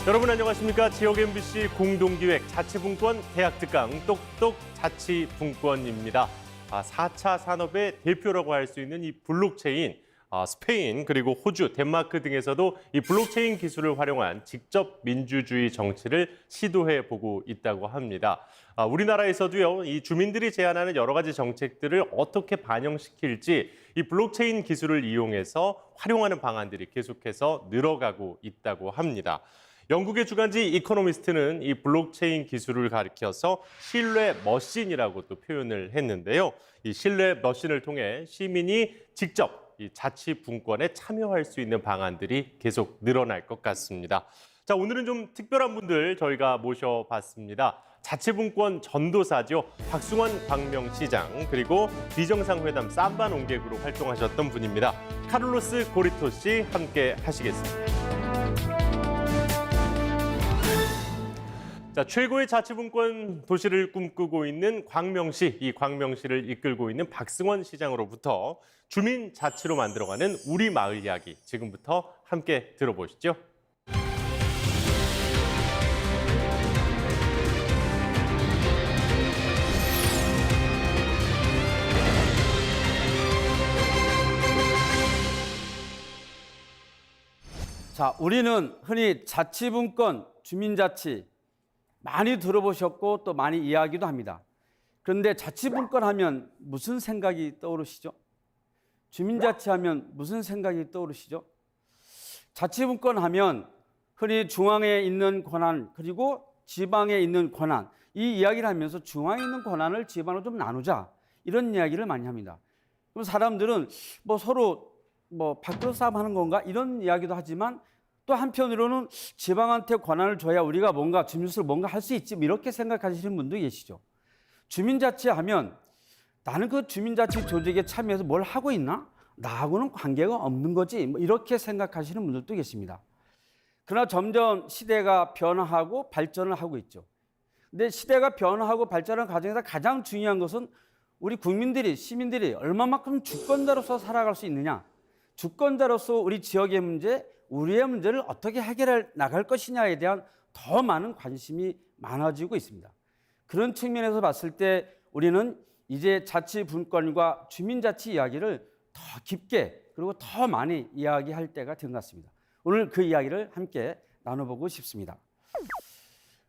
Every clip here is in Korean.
여러분 안녕하십니까? 지역 MBC 공동기획 자치분권 대학특강 똑똑 자치분권입니다. 4차 산업의 대표라고 할 수 있는 이 블록체인, 스페인 그리고 호주, 덴마크 등에서도 이 블록체인 기술을 활용한 직접 민주주의 정치를 시도해 보고 있다고 합니다. 우리나라에서도요, 이 주민들이 제안하는 여러 가지 정책들을 어떻게 반영시킬지 이 블록체인 기술을 이용해서 활용하는 방안들이 계속해서 늘어가고 있다고 합니다. 영국의 주간지 이코노미스트는 이 블록체인 기술을 가리켜서 신뢰 머신이라고 또 표현을 했는데요. 이 신뢰 머신을 통해 시민이 직접 이 자치분권에 참여할 수 있는 방안들이 계속 늘어날 것 같습니다. 자, 오늘은 좀 특별한 분들 저희가 모셔봤습니다. 자치분권 전도사죠. 박승원 광명시장 그리고 비정상회담 쌈바 논객으로 활동하셨던 분입니다. 카를로스 고리토 씨 함께 하시겠습니다. 자, 최고의 자치분권 도시를 꿈꾸고 있는 광명시, 이 광명시를 이끌고 있는 박승원 시장으로부터 주민 자치로 만들어가는 우리 마을 이야기, 지금부터 함께 들어보시죠. 자, 우리는 흔히 자치분권, 주민자치 많이 들어보셨고 또 많이 이야기도 합니다. 그런데 자치분권 하면 무슨 생각이 떠오르시죠? 주민자치 하면 무슨 생각이 떠오르시죠? 자치분권 하면 흔히 중앙에 있는 권한 그리고 지방에 있는 권한, 이 이야기를 하면서 중앙에 있는 권한을 지방으로 좀 나누자, 이런 이야기를 많이 합니다. 그럼 사람들은 서로 밥그릇 싸움 하는 건가, 이런 이야기도 하지만 또 한편으로는 지방한테 권한을 줘야 우리가 뭔가 주민수를 뭔가 할 수 있지, 이렇게 생각하시는 분도 계시죠. 주민자치하면 나는 그 주민자치 조직에 참여해서 뭘 하고 있나? 나하고는 관계가 없는 거지, 이렇게 생각하시는 분들도 계십니다. 그러나 점점 시대가 변화하고 발전을 하고 있죠. 근데 시대가 변화하고 발전하는 과정에서 가장 중요한 것은 우리 국민들이, 시민들이 얼마만큼 주권자로서 살아갈 수 있느냐, 주권자로서 우리 지역의 문제, 우리의 문제를 어떻게 해결해 나갈 것이냐에 대한 더 많은 관심이 많아지고 있습니다. 그런 측면에서 봤을 때 우리는 이제 자치분권과 주민자치 이야기를 더 깊게 그리고 더 많이 이야기할 때가 된 것 같습니다. 오늘 그 이야기를 함께 나눠보고 싶습니다.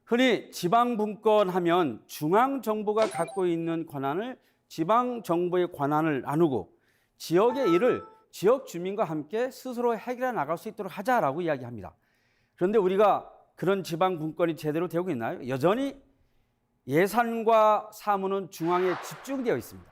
흔히 지방분권하면 중앙정부가 갖고 있는 권한을 지방정부의 권한을 나누고 지역의 일을 지역 주민과 함께 스스로 해결해 나갈 수 있도록 하자라고 이야기합니다. 그런데 우리가 그런 지방분권이 제대로 되고 있나요? 여전히 예산과 사무는 중앙에 집중되어 있습니다.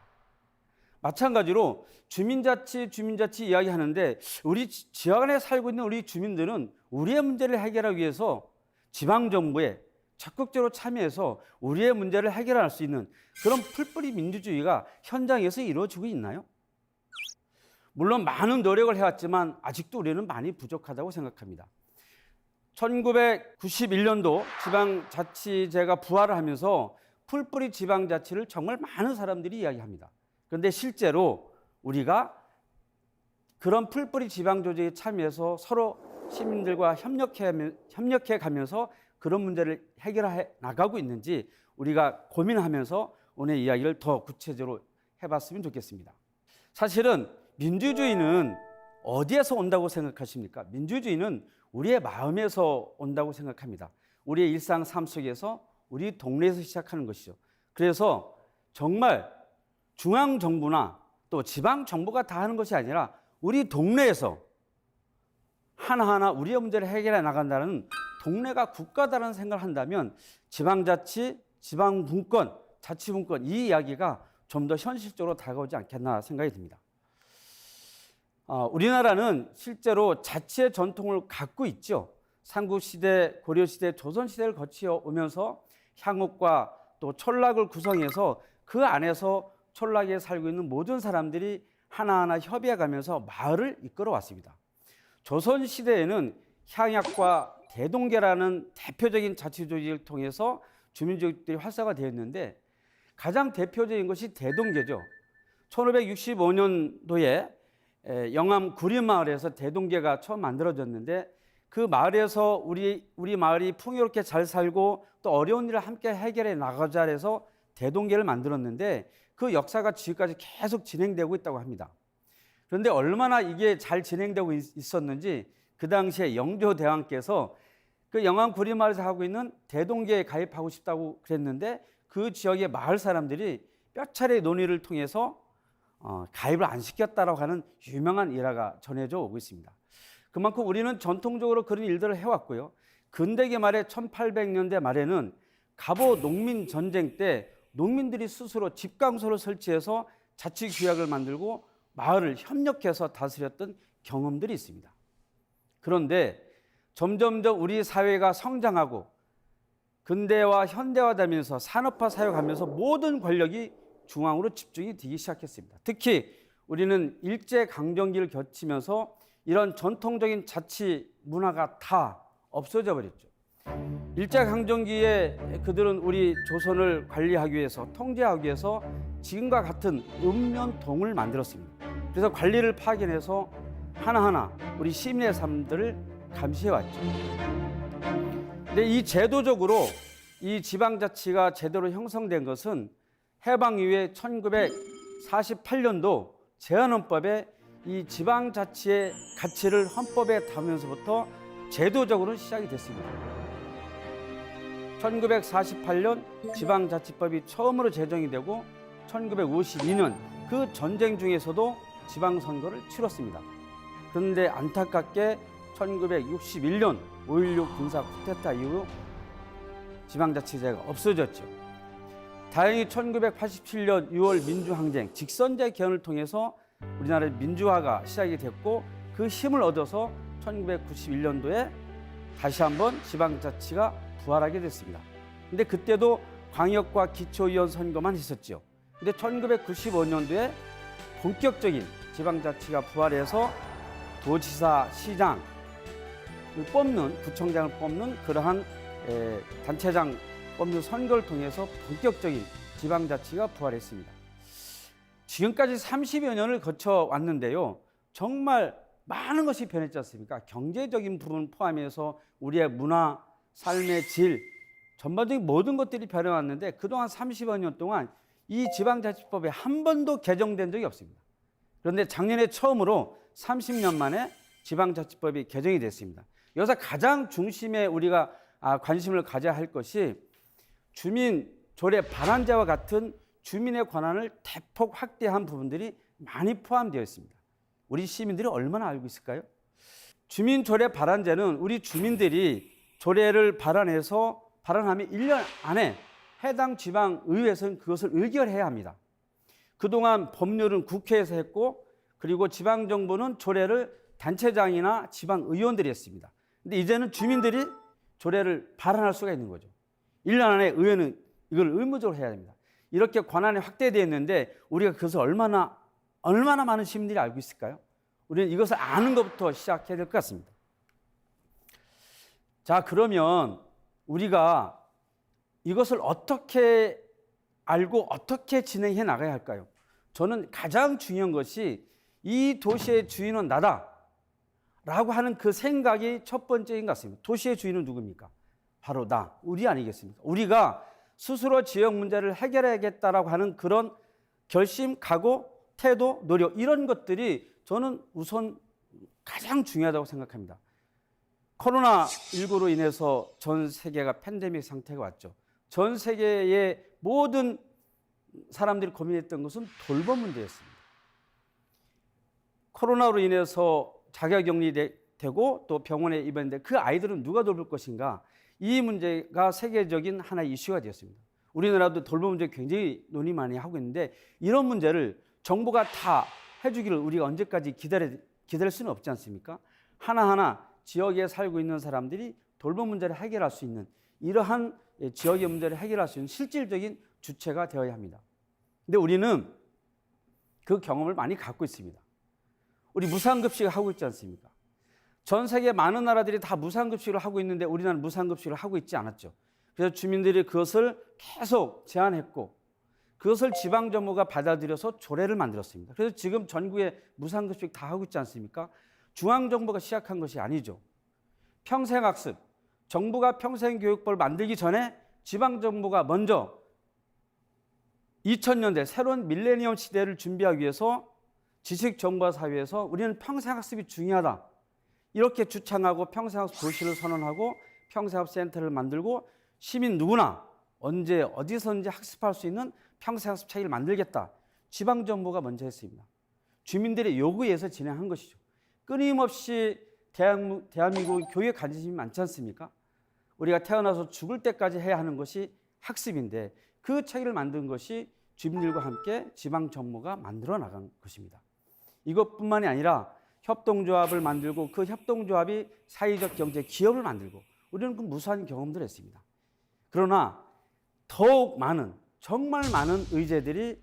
마찬가지로 주민자치 이야기하는데 우리 지역 안에 살고 있는 우리 주민들은 우리의 문제를 해결하기 위해서 지방정부에 적극적으로 참여해서 우리의 문제를 해결할 수 있는 그런 풀뿌리 민주주의가 현장에서 이루어지고 있나요? 물론 많은 노력을 해왔지만 아직도 우리는 많이 부족하다고 생각합니다. 1991년도 지방자치제가 부활을 하면서 풀뿌리 지방자치를 정말 많은 사람들이 이야기합니다. 그런데 실제로 우리가 그런 풀뿌리 지방조직에 참여해서 서로 시민들과 협력해 가면서 그런 문제를 해결해 나가고 있는지 우리가 고민하면서 오늘 이야기를 더 구체적으로 해봤으면 좋겠습니다. 사실은 민주주의는 어디에서 온다고 생각하십니까? 민주주의는 우리의 마음에서 온다고 생각합니다. 우리의 일상 삶 속에서 우리 동네에서 시작하는 것이죠. 그래서 정말 중앙정부나 또 지방정부가 다 하는 것이 아니라 우리 동네에서 하나하나 우리의 문제를 해결해 나간다는, 동네가 국가다라는 생각을 한다면 지방자치, 지방분권, 자치분권, 이 이야기가 좀 더 현실적으로 다가오지 않겠나 생각이 듭니다. 우리나라는 실제로 자치의 전통을 갖고 있죠. 삼국시대, 고려시대, 조선시대를 거쳐오면서 향옥과 또 촌락을 구성해서 그 안에서 촌락에 살고 있는 모든 사람들이 하나하나 협의해가면서 마을을 이끌어왔습니다. 조선시대에는 향약과 대동계라는 대표적인 자치조직을 통해서 주민조직들이 활성화되었는데 가장 대표적인 것이 대동계죠. 1565년도에 영암 구리마을에서 대동계가 처음 만들어졌는데 그 그 마을에서 우리 마을이 풍요롭게 잘 살고 또 어려운 일을 함께 해결해 나가자 해서 대동계를 만들었는데 그 역사가 지금까지 계속 진행되고 있다고 합니다. 그런데 얼마나 이게 잘 진행되고 있었는지 그 당시에 영조대왕께서 그 영암 구리마을에서 하고 있는 대동계에 가입하고 싶다고 그랬는데 그 지역의 마을 사람들이 몇 차례 논의를 통해서 가입을 안 시켰다라고 하는 유명한 일화가 전해져 오고 있습니다. 그만큼 우리는 전통적으로 그런 일들을 해왔고요. 근대기 말에 1800년대 말에는 갑오 농민 전쟁 때 농민들이 스스로 집강소를 설치해서 자치규약을 만들고 마을을 협력해서 다스렸던 경험들이 있습니다. 그런데 점점점 우리 사회가 성장하고 근대와 현대화되면서 산업화 사회가면서 모든 권력이 중앙으로 집중이 되기 시작했습니다. 특히 우리는 일제강점기를 거치면서 이런 전통적인 자치 문화가 다 없어져 버렸죠. 일제강점기에 그들은 우리 조선을 관리하기 위해서 통제하기 위해서 지금과 같은 읍면동을 만들었습니다. 그래서 관리를 파견해서 하나하나 우리 시민의 삶들을 감시해왔죠. 근데 이 제도적으로 이 지방자치가 제대로 형성된 것은 해방 이후에 1948년도 제한헌법에 이 지방자치의 가치를 헌법에 담으면서부터 제도적으로는 시작이 됐습니다. 1948년 지방자치법이 처음으로 제정이 되고 1952년 그 전쟁 중에서도 지방선거를 치렀습니다. 그런데 안타깝게 1961년 5.16 군사 쿠데타 이후 지방자치제가 없어졌죠. 다행히 1987년 6월 민주항쟁, 직선제 개헌을 통해서 우리나라의 민주화가 시작이 됐고 그 힘을 얻어서 1991년도에 다시 한번 지방자치가 부활하게 됐습니다. 근데 그때도 광역과 기초의원 선거만 했었죠. 근데 1995년도에 본격적인 지방자치가 부활해서 도지사, 시장을 뽑는, 구청장을 뽑는 그러한 단체장 뽑는 선거를 통해서 본격적인 지방자치가 부활했습니다. 지금까지 30여 년을 거쳐왔는데요. 정말 많은 것이 변했지 않습니까? 경제적인 부분 포함해서 우리의 문화, 삶의 질, 전반적인 모든 것들이 변해왔는데 그동안 30여 년 동안 이 지방자치법이 한 번도 개정된 적이 없습니다. 그런데 작년에 처음으로 30년 만에 지방자치법이 개정이 됐습니다. 여기서 가장 중심에 우리가 관심을 가져야 할 것이 주민 조례 발안제와 같은 주민의 권한을 대폭 확대한 부분들이 많이 포함되어 있습니다. 우리 시민들이 얼마나 알고 있을까요? 주민 조례 발안제는 우리 주민들이 조례를 발안하면 1년 안에 해당 지방의회에서는 그것을 의결해야 합니다. 그동안 법률은 국회에서 했고 그리고 지방정부는 조례를 단체장이나 지방의원들이 했습니다. 근데 이제는 주민들이 조례를 발안할 수가 있는 거죠. 1년 안에 의회는 이걸 의무적으로 해야 됩니다. 이렇게 권한이 확대되어 있는데 우리가 그것을 얼마나 많은 시민들이 알고 있을까요? 우리는 이것을 아는 것부터 시작해야 될 것 같습니다. 자, 그러면 우리가 이것을 어떻게 알고 어떻게 진행해 나가야 할까요? 저는 가장 중요한 것이 이 도시의 주인은 나다라고 하는 그 생각이 첫 번째인 것 같습니다. 도시의 주인은 누굽니까? 바로 우리 아니겠습니까? 우리가 스스로 지역 문제를 해결해야겠다라고 하는 그런 결심, 각오, 태도, 노력 이런 것들이 저는 우선 가장 중요하다고 생각합니다. 코로나19로 인해서 전 세계가 팬데믹 상태가 왔죠. 전 세계의 모든 사람들이 고민했던 것은 돌봄 문제였습니다. 코로나로 인해서 자가격리되고 또 병원에 입원했는데 그 아이들은 누가 돌볼 것인가? 이 문제가 세계적인 하나의 이슈가 되었습니다. 우리나라도 돌봄 문제 굉장히 논의 많이 하고 있는데 이런 문제를 정부가 다 해주기를 우리가 언제까지 기다릴 수는 없지 않습니까? 하나하나 지역에 살고 있는 사람들이 돌봄 문제를 해결할 수 있는 이러한 지역의 문제를 해결할 수 있는 실질적인 주체가 되어야 합니다. 근데 우리는 그 경험을 많이 갖고 있습니다. 우리 무상급식을 하고 있지 않습니까? 전 세계 많은 나라들이 다 무상급식을 하고 있는데 우리나라는 무상급식을 하고 있지 않았죠. 그래서 주민들이 그것을 계속 제안했고 그것을 지방정부가 받아들여서 조례를 만들었습니다. 그래서 지금 전국에 무상급식 다 하고 있지 않습니까? 중앙정부가 시작한 것이 아니죠. 평생학습, 정부가 평생교육법을 만들기 전에 지방정부가 먼저 2000년대 새로운 밀레니엄 시대를 준비하기 위해서 지식정보화 사회에서 우리는 평생학습이 중요하다. 이렇게 주창하고 평생학습 도시를 선언하고 평생학습 센터를 만들고 시민 누구나 언제 어디서든지 학습할 수 있는 평생학습 체계를 만들겠다. 지방정부가 먼저 했습니다. 주민들의 요구에 의해서 진행한 것이죠. 끊임없이 대한민국 교육에 관심이 많지 않습니까? 우리가 태어나서 죽을 때까지 해야 하는 것이 학습인데 그 체계를 만든 것이 주민들과 함께 지방정부가 만들어 나간 것입니다. 이것뿐만이 아니라 협동조합을 만들고 그 협동조합이 사회적 경제 기업을 만들고 우리는 그 무수한 경험들을 했습니다. 그러나 더욱 많은 정말 많은 의제들이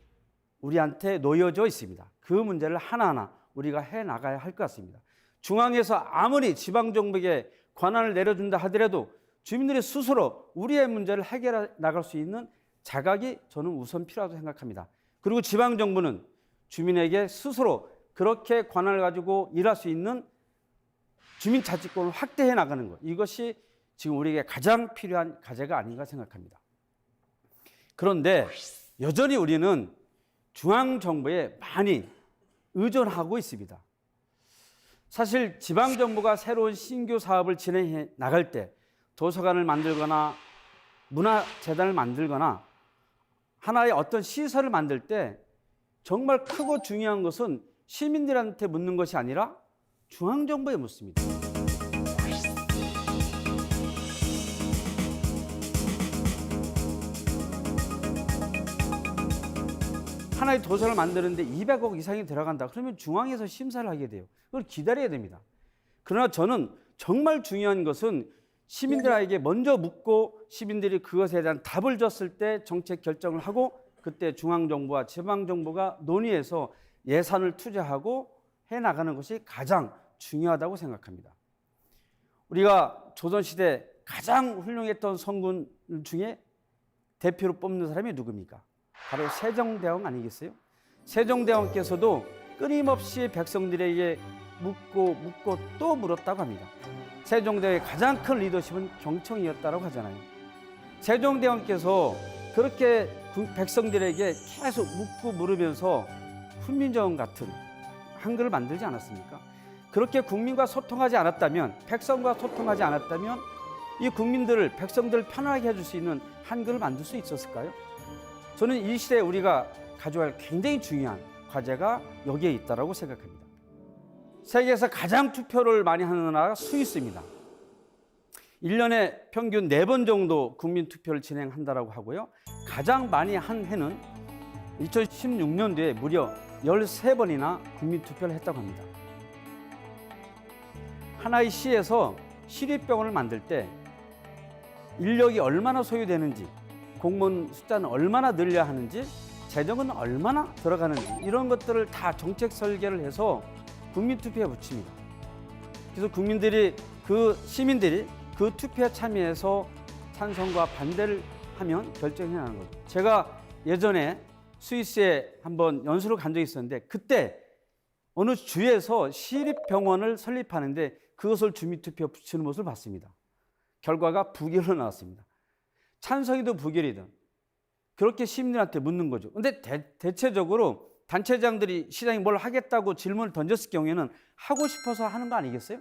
우리한테 놓여져 있습니다. 그 문제를 하나하나 우리가 해나가야 할 것 같습니다. 중앙에서 아무리 지방정부에게 권한을 내려준다 하더라도 주민들이 스스로 우리의 문제를 해결해 나갈 수 있는 자각이 저는 우선 필요하다고 생각합니다. 그리고 지방정부는 주민에게 스스로 그렇게 권한을 가지고 일할 수 있는 주민자치권을 확대해 나가는 것. 이것이 지금 우리에게 가장 필요한 과제가 아닌가 생각합니다. 그런데 여전히 우리는 중앙정부에 많이 의존하고 있습니다. 사실 지방정부가 새로운 신규 사업을 진행해 나갈 때 도서관을 만들거나 문화재단을 만들거나 하나의 어떤 시설을 만들 때 정말 크고 중요한 것은 시민들한테 묻는 것이 아니라 중앙정부에 묻습니다. 하나의 도서를 만드는데 200억 이상이 들어간다. 그러면 중앙에서 심사를 하게 돼요. 그걸 기다려야 됩니다. 그러나 저는 정말 중요한 것은 시민들에게 먼저 묻고 시민들이 그것에 대한 답을 줬을 때 정책 결정을 하고 그때 중앙정부와 지방정부가 논의해서 예산을 투자하고 해나가는 것이 가장 중요하다고 생각합니다. 우리가 조선시대 가장 훌륭했던 성군 중에 대표로 뽑는 사람이 누굽니까? 바로 세종대왕 아니겠어요? 세종대왕께서도 끊임없이 백성들에게 묻고 또 물었다고 합니다. 세종대왕의 가장 큰 리더십은 경청이었다고 하잖아요. 세종대왕께서 그렇게 백성들에게 계속 묻고 물으면서 훈민정음 같은 한글을 만들지 않았습니까? 그렇게 국민과 소통하지 않았다면, 백성과 소통하지 않았다면 이 국민들을, 백성들을 편하게 해줄 수 있는 한글을 만들 수 있었을까요? 저는 이 시대에 우리가 가져갈 굉장히 중요한 과제가 여기에 있다고 생각합니다. 세계에서 가장 투표를 많이 하는 나라가 스위스입니다. 1년에 평균 4번 정도 국민투표를 진행한다고 하고요. 가장 많이 한 해는 2016년도에 무려 13번이나 국민투표를 했다고 합니다. 하나의 시에서 시립병원을 만들 때 인력이 얼마나 소요되는지, 공무원 숫자는 얼마나 늘려야 하는지, 재정은 얼마나 들어가는지 이런 것들을 다 정책 설계를 해서 국민투표에 붙입니다. 그래서 시민들이 그 투표에 참여해서 찬성과 반대를 하면 결정해 나가는 거죠. 제가 예전에 스위스에 한번 연수를 간 적이 있었는데 그때 어느 주에서 시립병원을 설립하는데 그것을 주민투표에 붙이는 모습을 봤습니다. 결과가 부결로 나왔습니다. 찬성이든 부결이든 그렇게 시민들한테 묻는 거죠. 그런데 대체적으로 단체장들이 시장이 뭘 하겠다고 질문을 던졌을 경우에는 하고 싶어서 하는 거 아니겠어요?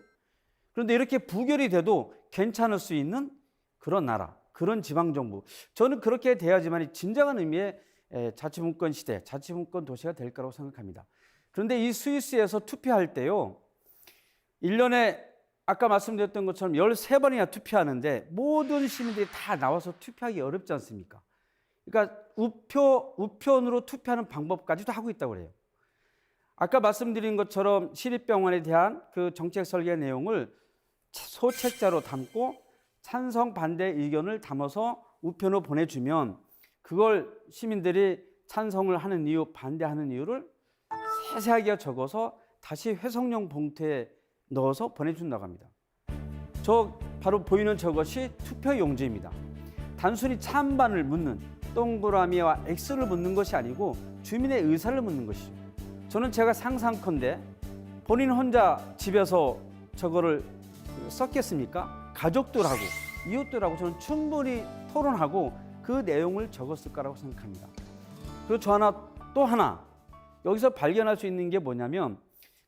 그런데 이렇게 부결이 돼도 괜찮을 수 있는 그런 나라, 그런 지방정부. 저는 그렇게 돼야지만 진정한 의미의 자치분권 시대, 자치분권 도시가 될 거라고 생각합니다. 그런데 이 스위스에서 투표할 때요, 1년에 아까 말씀드렸던 것처럼 13번이나 투표하는데 모든 시민들이 다 나와서 투표하기 어렵지 않습니까? 그러니까 우편으로 투표하는 방법까지도 하고 있다고 그래요. 아까 말씀드린 것처럼 시립병원에 대한 그 정책 설계 내용을 소책자로 담고 찬성 반대 의견을 담아서 우편으로 보내주면 그걸 시민들이 찬성을 하는 이유, 반대하는 이유를 세세하게 적어서 다시 회성용 봉투에 넣어서 보내준다고 합니다. 저 바로 보이는 저것이 투표 용지입니다. 단순히 찬반을 묻는 동그라미와 X를 묻는 것이 아니고 주민의 의사를 묻는 것이죠. 저는 제가 상상컨대 본인 혼자 집에서 저거를 썼겠습니까? 가족들하고 이웃들하고 저는 충분히 토론하고 그 내용을 적었을 거라고 생각합니다. 그리고 또 하나 여기서 발견할 수 있는 게 뭐냐면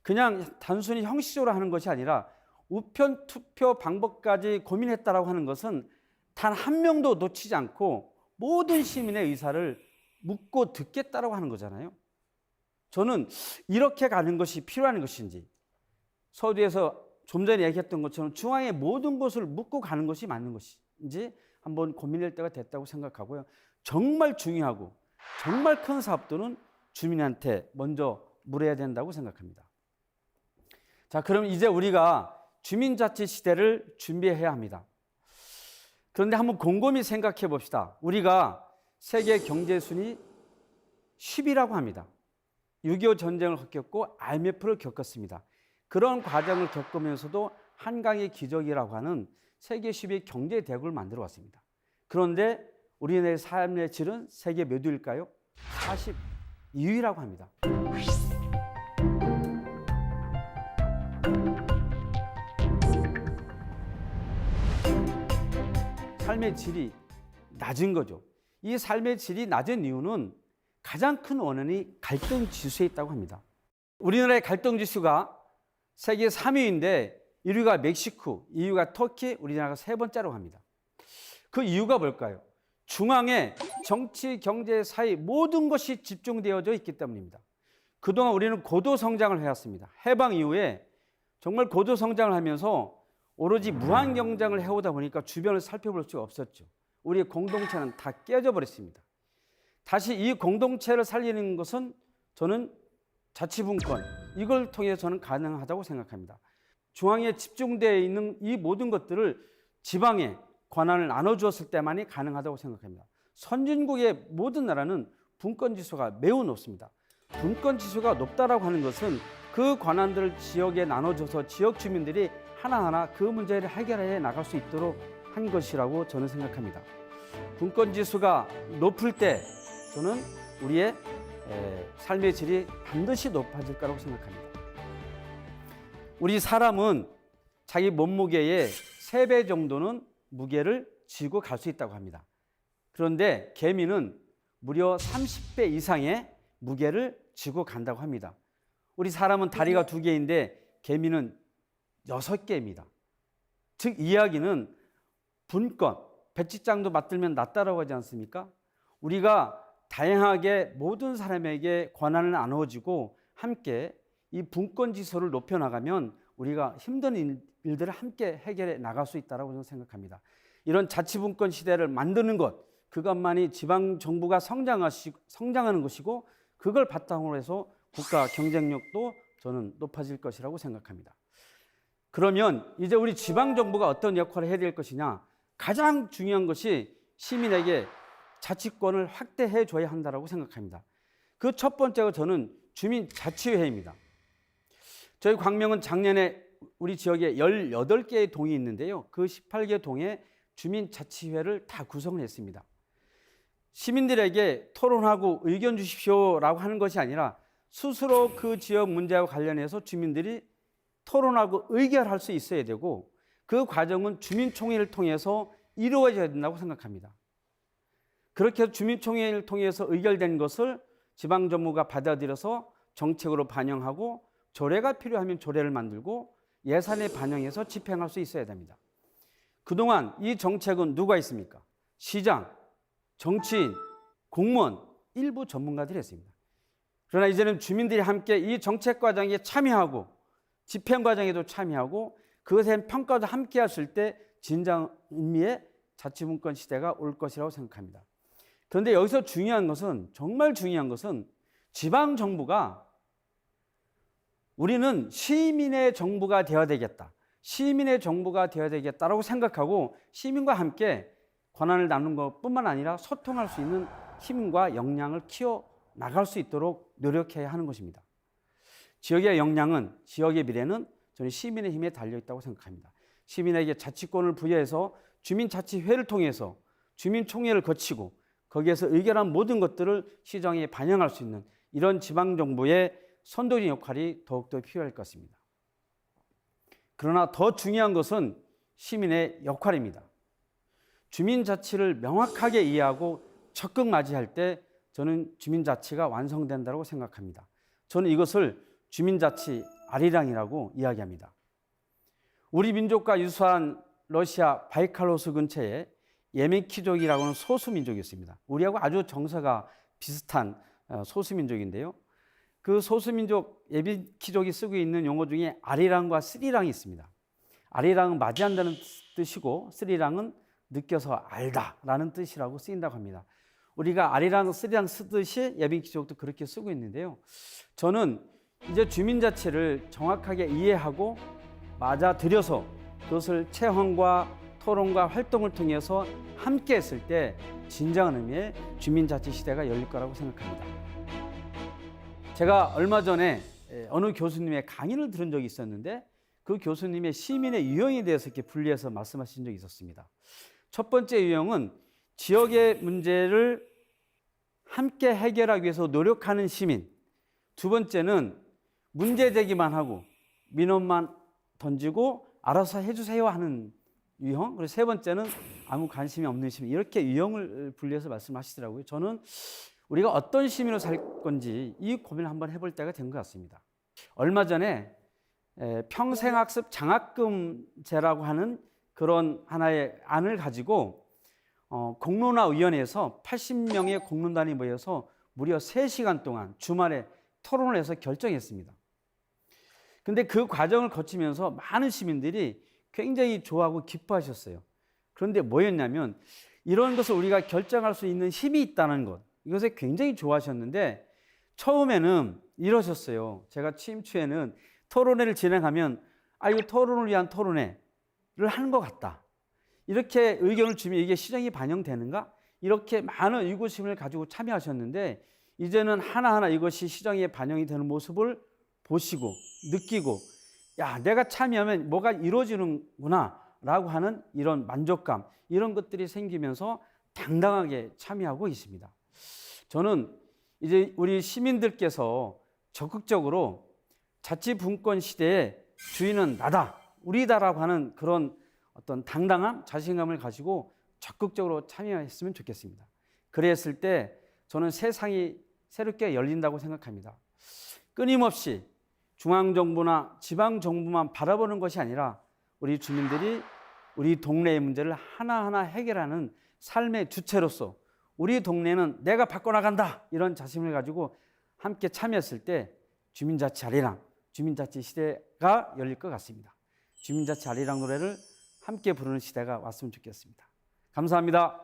그냥 단순히 형식적으로 하는 것이 아니라 우편 투표 방법까지 고민했다라고 하는 것은 단 한 명도 놓치지 않고 모든 시민의 의사를 묻고 듣겠다라고 하는 거잖아요. 저는 이렇게 가는 것이 필요한 것인지, 서두에서 좀 전에 얘기했던 것처럼 중앙의 모든 것을 묻고 가는 것이 맞는 것인지 한번 고민할 때가 됐다고 생각하고요. 정말 중요하고 정말 큰 사업들은 주민한테 먼저 물어야 된다고 생각합니다. 자, 그럼 이제 우리가 주민자치 시대를 준비해야 합니다. 그런데 한번 곰곰이 생각해 봅시다. 우리가 세계 경제 순위 10위라고 합니다. 6.25 전쟁을 겪었고 IMF를 겪었습니다. 그런 과정을 겪으면서도 한강의 기적이라고 하는 세계 10위 경제 대국을 만들어 왔습니다. 그런데 우리나라의 삶의 질은 세계 몇 위일까요? 42위라고 합니다. 삶의 질이 낮은 거죠. 이 삶의 질이 낮은 이유는 가장 큰 원인이 갈등 지수에 있다고 합니다. 우리나라의 갈등 지수가 세계 3위인데 1위가 멕시코, 2위가 터키, 우리나라가 세 번째라고 합니다. 그 이유가 뭘까요? 중앙에 정치, 경제, 사회 모든 것이 집중되어져 있기 때문입니다. 그동안 우리는 고도 성장을 해왔습니다. 해방 이후에 정말 고도 성장을 하면서 오로지 무한 경쟁을 해오다 보니까 주변을 살펴볼 수가 없었죠. 우리의 공동체는 다 깨져버렸습니다. 다시 이 공동체를 살리는 것은 저는 자치분권, 이걸 통해서 저는 가능하다고 생각합니다. 중앙에 집중되어 있는 이 모든 것들을 지방에 권한을 나눠주었을 때만이 가능하다고 생각합니다. 선진국의 모든 나라는 분권지수가 매우 높습니다. 분권지수가 높다라고 하는 것은 그 권한들을 지역에 나눠줘서 지역 주민들이 하나하나 그 문제를 해결해 나갈 수 있도록 한 것이라고 저는 생각합니다. 분권지수가 높을 때 저는 우리의 삶의 질이 반드시 높아질 거라고 생각합니다. 우리 사람은 자기 몸무게의 3배 정도는 무게를 지고 갈 수 있다고 합니다. 그런데 개미는 무려 30배 이상의 무게를 지고 간다고 합니다. 우리 사람은 다리가 2개인데 개미는 6개입니다. 즉 이야기는 분권, 배치장도 맞들면 낫다라고 하지 않습니까? 우리가 다양하게 모든 사람에게 권한을 나누어지고 함께 이 분권지수를 높여나가면 우리가 힘든 일들을 함께 해결해 나갈 수 있다고 저는 생각합니다. 이런 자치분권 시대를 만드는 것, 그것만이 지방정부가 성장하는 것이고 그걸 바탕으로 해서 국가 경쟁력도 저는 높아질 것이라고 생각합니다. 그러면 이제 우리 지방정부가 어떤 역할을 해야 될 것이냐? 가장 중요한 것이 시민에게 자치권을 확대해 줘야 한다고 생각합니다. 그 첫 번째가 저는 주민자치회입니다. 저희 광명은 작년에 우리 지역에 18개의 동이 있는데요. 그 18개 동에 주민자치회를 다 구성을 했습니다. 시민들에게 토론하고 의견 주십시오라고 하는 것이 아니라 스스로 그 지역 문제와 관련해서 주민들이 토론하고 의결할 수 있어야 되고 그 과정은 주민총회를 통해서 이루어져야 된다고 생각합니다. 그렇게 해서 주민총회를 통해서 의결된 것을 지방정부가 받아들여서 정책으로 반영하고 조례가 필요하면 조례를 만들고 예산에 반영해서 집행할 수 있어야 됩니다. 그동안 이 정책은 누가 있습니까? 시장, 정치인, 공무원, 일부 전문가들이 했습니다. 그러나 이제는 주민들이 함께 이 정책 과정에 참여하고 집행 과정에도 참여하고 그것에 대한 평가도 함께 했을 때 진정 의미의 자치분권 시대가 올 것이라고 생각합니다. 그런데 여기서 중요한 것은 정말 중요한 것은 지방정부가 우리는 시민의 정부가 되어야 되겠다. 시민의 정부가 되어야 되겠다라고 생각하고 시민과 함께 권한을 나누는 것뿐만 아니라 소통할 수 있는 힘과 역량을 키워 나갈 수 있도록 노력해야 하는 것입니다. 지역의 역량은 지역의 미래는 저는 시민의 힘에 달려있다고 생각합니다. 시민에게 자치권을 부여해서 주민자치회를 통해서 주민총회를 거치고 거기에서 의결한 모든 것들을 시정에 반영할 수 있는 이런 지방정부의 선도적인 역할이 더욱더 필요할 것입니다. 그러나 더 중요한 것은 시민의 역할입니다. 주민자치를 명확하게 이해하고 적극 맞이할 때 저는 주민자치가 완성된다고 생각합니다. 저는 이것을 주민자치 아리랑이라고 이야기합니다. 우리 민족과 유사한 러시아 바이칼로스 근처에 예멘키족이라고 하는 소수민족이 있습니다. 우리하고 아주 정서가 비슷한 소수민족인데요. 그 소수민족 예멘키족이 쓰고 있는 용어 중에 아리랑과 스리랑이 있습니다. 아리랑은 맞이한다는 뜻이고 스리랑은 느껴서 알다라는 뜻이라고 쓰인다고 합니다. 우리가 아리랑, 스리랑 쓰듯이 예멘키족도 그렇게 쓰고 있는데요. 저는 이제 주민자치를 정확하게 이해하고 맞아들여서 그것을 체험과 토론과 활동을 통해서 함께 했을 때 진정한 의미의 주민자치 시대가 열릴 거라고 생각합니다. 제가 얼마 전에 어느 교수님의 강의를 들은 적이 있었는데 그 교수님의 시민의 유형에 대해서 이렇게 분리해서 말씀하신 적이 있었습니다. 첫 번째 유형은 지역의 문제를 함께 해결하기 위해서 노력하는 시민. 두 번째는 문제 제기만 하고 민원만 던지고 알아서 해주세요 하는 유형. 그리고 세 번째는 아무 관심이 없는 시민. 이렇게 유형을 분리해서 말씀하시더라고요. 저는 우리가 어떤 시민으로 살 건지 이 고민을 한번 해볼 때가 된 것 같습니다. 얼마 전에 평생학습 장학금제라고 하는 그런 하나의 안을 가지고 공론화위원회에서 80명의 공론단이 모여서 무려 3시간 동안 주말에 토론을 해서 결정했습니다. 근데 그 과정을 거치면서 많은 시민들이 굉장히 좋아하고 기뻐하셨어요. 그런데 뭐였냐면 이런 것을 우리가 결정할 수 있는 힘이 있다는 것, 이것에 굉장히 좋아하셨는데 처음에는 이러셨어요. 제가 취임 초에는 토론회를 진행하면 이거 토론을 위한 토론회를 하는 것 같다. 이렇게 의견을 주면 이게 시정이 반영되는가? 이렇게 많은 의구심을 가지고 참여하셨는데 이제는 하나하나 이것이 시정에 반영이 되는 모습을 보시고 느끼고 야, 내가 참여하면 뭐가 이루어지는구나 라고 하는 이런 만족감, 이런 것들이 생기면서 당당하게 참여하고 있습니다. 저는 이제 우리 시민들께서 적극적으로 자치분권 시대의 주인은 나다, 우리다라고 하는 그런 어떤 당당함, 자신감을 가지고 적극적으로 참여했으면 좋겠습니다. 그랬을 때 저는 세상이 새롭게 열린다고 생각합니다. 끊임없이 중앙정부나 지방정부만 바라보는 것이 아니라 우리 주민들이 우리 동네의 문제를 하나하나 해결하는 삶의 주체로서 우리 동네는 내가 바꿔나간다, 이런 자신을 가지고 함께 참여했을 때 주민자치 아리랑, 주민자치 시대가 열릴 것 같습니다. 주민자치 아리랑 노래를 함께 부르는 시대가 왔으면 좋겠습니다. 감사합니다.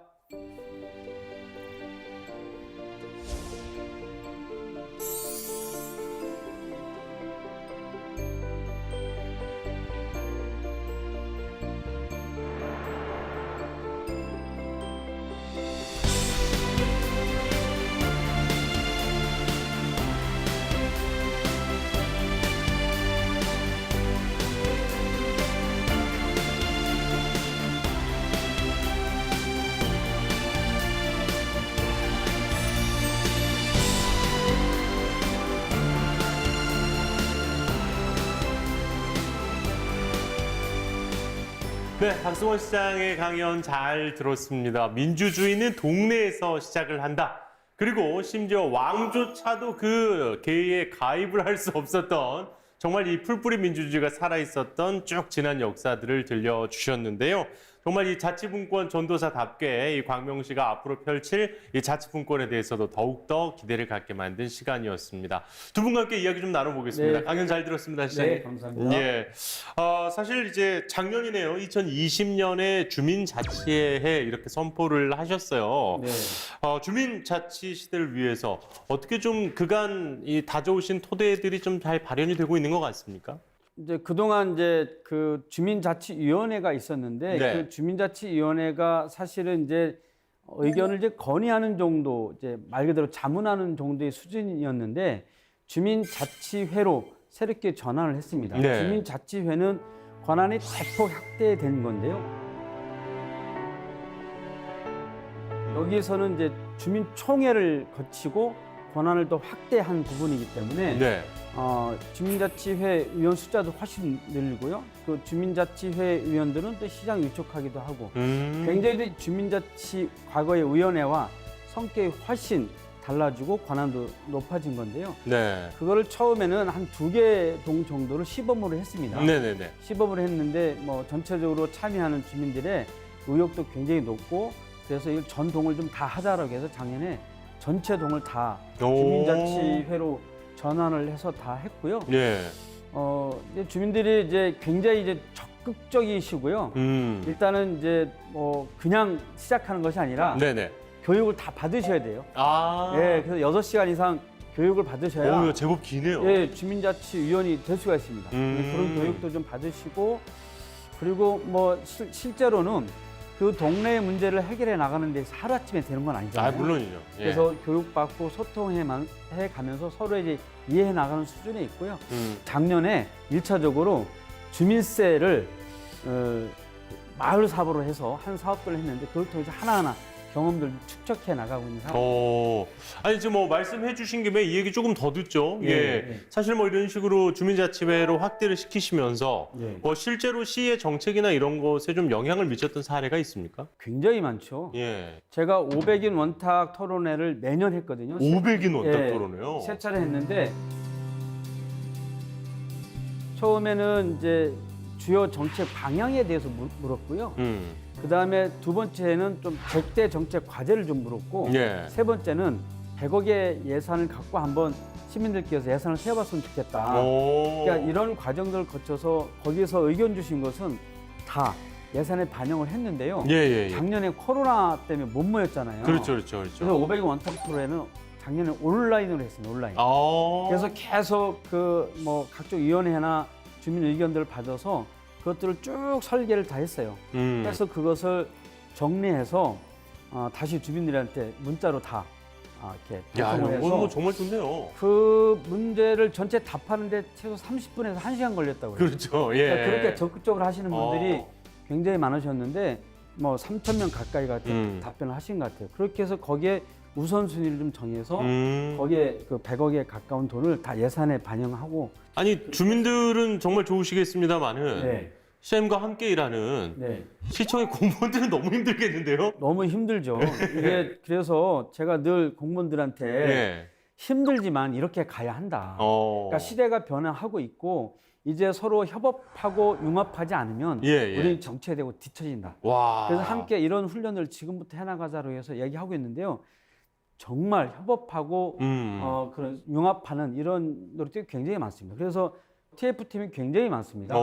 네, 박승원 시장의 강연 잘 들었습니다. 민주주의는 동네에서 시작을 한다. 그리고 심지어 왕조차도 그 계에 가입을 할 수 없었던, 정말 이 풀뿌리 민주주의가 살아있었던 쭉 지난 역사들을 들려주셨는데요. 정말 이 자치분권 전도사답게 이 광명시가 앞으로 펼칠 이 자치분권에 대해서도 더욱더 기대를 갖게 만든 시간이었습니다. 두 분과 함께 이야기 좀 나눠보겠습니다. 네. 강연 잘 들었습니다, 시장님. 네, 감사합니다. 예. 사실 이제 작년이네요. 2020년에 주민자치회 이렇게 선포를 하셨어요. 네. 주민자치 시대를 위해서 어떻게 좀 그간 이 다져오신 토대들이 좀 잘 발현이 되고 있는 것 같습니까? 이제 그동안 이제 그 주민자치위원회가 있었는데 네. 그 주민자치위원회가 사실은 이제 의견을 이제 건의하는 정도, 이제 말 그대로 자문하는 정도의 수준이었는데 주민자치회로 새롭게 전환을 했습니다. 네. 주민자치회는 권한이 대폭 확대된 건데요. 여기서는 이제 주민총회를 거치고 권한을 더 확대한 부분이기 때문에 네. 주민자치회 위원 숫자도 훨씬 늘리고요. 그 주민자치회 위원들은 또 시장 위촉하기도 하고 굉장히 주민자치 과거의 위원회와 성격이 훨씬 달라지고 권한도 높아진 건데요. 네. 그거를 처음에는 한 2개 동 정도를 시범으로 했습니다. 네네네. 시범으로 했는데 뭐 전체적으로 참여하는 주민들의 의욕도 굉장히 높고 그래서 이 전 동을 좀 다 하자라고 해서 작년에 전체 동을 다 주민자치회로 전환을 해서 다 했고요. 예. 이제 주민들이 이제 굉장히 이제 적극적이시고요. 일단은 이제 뭐 그냥 시작하는 것이 아니라 네네. 교육을 다 받으셔야 돼요. 아. 예, 그래서 6시간 이상 교육을 받으셔야 오, 제법 기네요. 예, 주민자치위원이 될 수가 있습니다. 그런 교육도 좀 받으시고 그리고 뭐 실제로는 그 동네의 문제를 해결해 나가는데 하루아침에 되는 건 아니잖아요. 아, 물론이죠. 예. 그래서 교육받고 소통해 가면서 서로 이제 이해해 나가는 수준에 있고요. 작년에 1차적으로 주민세를 마을 사업으로 해서 한 사업들을 했는데 그걸 통해서 하나하나 경험들 축적해 나가고 있는 상황입니다. 아니 지금 뭐 말씀해 주신 김에 이 얘기 조금 더 듣죠. 예, 예. 예. 사실 뭐 이런 식으로 주민자치회로 확대를 시키시면서 예. 뭐 실제로 시의 정책이나 이런 것에 좀 영향을 미쳤던 사례가 있습니까? 굉장히 많죠. 예. 제가 500인 원탁 토론회를 매년 했거든요. 500인 원탁 예, 토론회요. 3차례 했는데 처음에는 이제 주요 정책 방향에 대해서 물었고요. 그 다음에 2번째는 좀 적대 정책 과제를 좀 물었고, 예. 3번째는 100억의 예산을 갖고 한번 시민들께서 예산을 세워봤으면 좋겠다. 그러니까 이런 과정들을 거쳐서 거기서 의견 주신 것은 다 예산에 반영을 했는데요. 예. 작년에 코로나 때문에 못 모였잖아요. 그렇죠. 그래서 500원 원탁 토론회는 작년에 온라인으로 했습니다. 온라인. 그래서 계속 그 뭐 각종 위원회나 주민 의견들을 받아서 그것들을 쭉 설계를 다 했어요. 그래서 그것을 정리해서 다시 주민들한테 문자로 다 이렇게 야, 발송을 이거 해서 뭐 정말 좋네요. 그 문제를 전체 답하는데 최소 30분에서 1시간 걸렸다고요. 그렇죠. 예. 그러니까 그렇게 적극적으로 하시는 분들이 굉장히 많으셨는데 뭐 3,000명 가까이가 답변을 하신 것 같아요. 그렇게 해서 거기에 우선순위를 좀 정해서 거기에 그 100억에 가까운 돈을 다 예산에 반영하고 아니 주민들은 정말 좋으시겠습니다만은 네. 시장님과 함께 일하는 네. 시청의 공무원들은 너무 힘들겠는데요? 너무 힘들죠. 이게 그래서 제가 늘 공무원들한테 예. 힘들지만 이렇게 가야 한다. 그러니까 시대가 변화하고 있고 이제 서로 협업하고 융합하지 않으면 예. 우리는 정체되고 뒤처진다. 와. 그래서 함께 이런 훈련을 지금부터 해나가자로 해서 얘기하고 있는데요. 정말 협업하고 그런 융합하는 이런 노력들이 굉장히 많습니다. 그래서 TF팀이 굉장히 많습니다.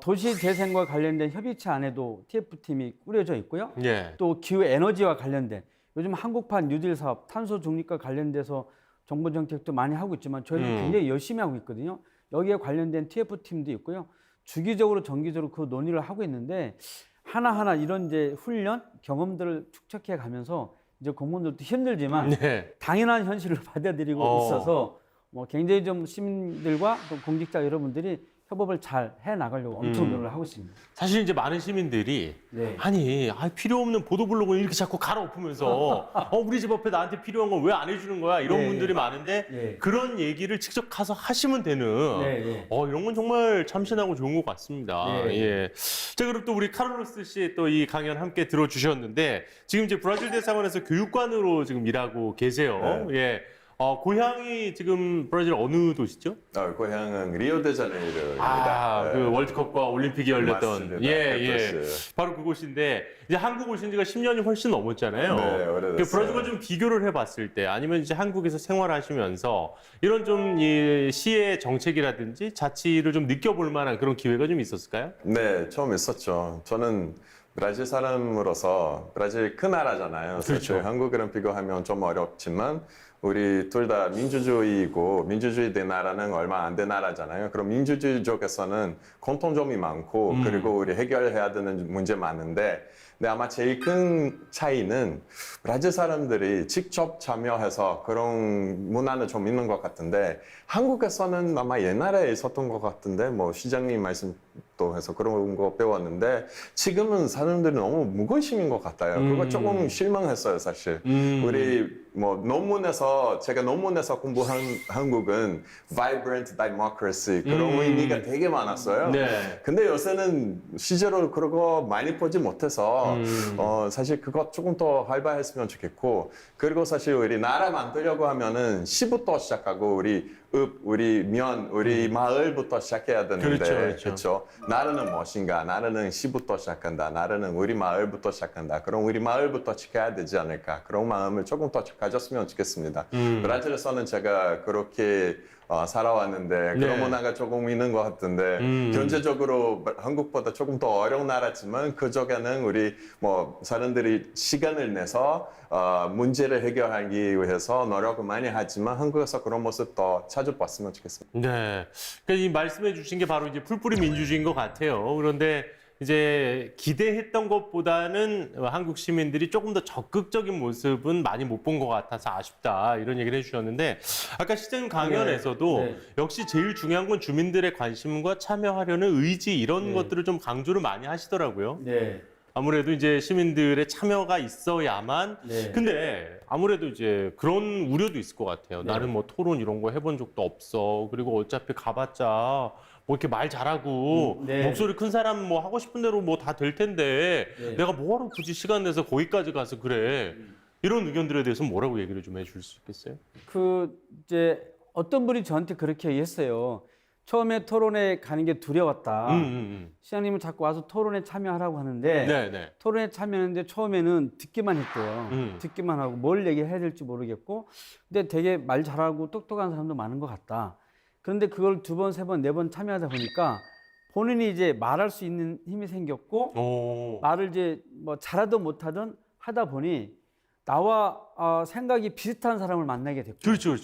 도시재생과 관련된 협의체 안에도 TF팀이 꾸려져 있고요. 예. 또 기후에너지와 관련된 요즘 한국판 뉴딜 사업, 탄소 중립과 관련돼서 정부 정책도 많이 하고 있지만 저희는 굉장히 열심히 하고 있거든요. 여기에 관련된 TF팀도 있고요. 주기적으로 정기적으로 그 논의를 하고 있는데 하나하나 이런 이제 훈련, 경험들을 축적해 가면서 이제 공무원들도 힘들지만 네. 당연한 현실을 받아들이고 있어서 뭐 굉장히 좀 시민들과 또 공직자 여러분들이 협업을 잘 해 나가려고 엄청 노력을 하고 있습니다. 사실 이제 많은 시민들이 네. 아니 필요 없는 보도블록을 이렇게 자꾸 갈아엎으면서 우리 집 앞에 나한테 필요한 걸 왜 안 해주는 거야 이런 네. 분들이 많은데 네. 그런 얘기를 직접 가서 하시면 되는 네. 이런 건 정말 참신하고 좋은 것 같습니다. 네. 예. 자 그럼 또 우리 카를로스 씨의 또 이 강연 함께 들어주셨는데 지금 이제 브라질 대사관에서 교육관으로 지금 일하고 계세요. 네. 예. 고향이 지금 브라질 어느 도시죠? 고향은 리오데자네이루입니다. 그 월드컵과 올림픽이 열렸던 맞습니다. 예. 그것이. 바로 그곳인데 이제 한국 오신 지가 10년이 훨씬 넘었잖아요. 네, 오래됐어요. 그 브라질과 좀 비교를 해봤을 때 아니면 이제 한국에서 생활하시면서 이런 좀 이 시의 정책이라든지 자치를 좀 느껴볼 만한 그런 기회가 좀 있었을까요? 네, 처음 있었죠. 저는 브라질 사람으로서 브라질 큰 나라잖아요. 그렇죠. 사실 한국이랑 비교하면 좀 어렵지만 우리 둘 다 민주주의이고 민주주의 된 나라는 얼마 안 된 나라잖아요. 그럼 민주주의 쪽에서는 공통점이 많고 그리고 우리 해결해야 되는 문제 많은데 근데 아마 제일 큰 차이는 브라질 사람들이 직접 참여해서 그런 문화는 좀 있는 것 같은데 한국에서는 아마 옛날에 있었던 것 같은데 뭐 시장님 말씀도 것도 해서 그런 거 배웠는데 지금은 사람들이 너무 무관심인 것 같아요. 그거 조금 실망했어요, 사실. 우리 뭐 논문에서 제가 논문에서 공부한 한국은 vibrant democracy 그런 의미가 되게 많았어요. 네. 근데 요새는 실제로 그런 거 많이 보지 못해서 사실 그거 조금 더 활발했으면 좋겠고 그리고 사실 우리 나라 만들려고 하면은 시부터 시작하고 우리 면, 우리 마을부터 시작해야 되는데 그렇죠. 나라는 무엇인가? 나라는 시부터 시작한다. 나라는 우리 마을부터 시작한다. 그럼 우리 마을부터 지켜야 되지 않을까? 그런 마음을 조금 더 가졌으면 좋겠습니다. 브라질에서는 제가 그렇게 살아왔는데 그런 문화가 조금 있는 것 같은데 경제적으로 한국보다 조금 더 어려운 나라지만 그쪽에는 우리 뭐 사람들이 시간을 내서 문제를 해결하기 위해서 노력을 많이 하지만 한국에서 그런 모습 더 찾아봤으면 좋겠습니다. 네. 그러니까 이 말씀해 주신 게 바로 이제 풀뿌리 민주주의인 것 같아요. 그런데 이제 기대했던 것보다는 한국 시민들이 조금 더 적극적인 모습은 많이 못 본 것 같아서 아쉽다 이런 얘기를 해주셨는데 아까 시장 강연에서도 네. 역시 제일 중요한 건 주민들의 관심과 참여하려는 의지 이런 것들을 좀 강조를 많이 하시더라고요. 네. 아무래도 이제 시민들의 참여가 있어야만 네. 근데 아무래도 이제 그런 우려도 있을 것 같아요. 네. 나는 뭐 토론 이런 거 해본 적도 없어. 그리고 어차피 가봤자 뭐 이렇게 말 잘하고 네. 목소리 큰 사람 뭐 하고 싶은 대로 뭐 다 될 텐데 네. 내가 뭐하러 굳이 시간 내서 거기까지 가서 그래. 이런 의견들에 대해서 뭐라고 얘기를 좀 해줄 수 있겠어요? 이제 어떤 분이 저한테 그렇게 얘기했어요. 처음에 토론에 가는 게 두려웠다. 시장님은 자꾸 와서 토론에 참여하라고 하는데 네네. 토론에 참여하는데 처음에는 듣기만 했대요. 듣기만 하고 뭘 얘기해야 될지 모르겠고 근데 되게 말 잘하고 똑똑한 사람도 많은 것 같다. 그런데 그걸 두 번, 세 번, 네 번 참여하다 보니까 본인이 이제 말할 수 있는 힘이 생겼고 오. 말을 이제 뭐 잘하든 못하든 하다 보니 나와 생각이 비슷한 사람을 만나게 됐고 그렇죠.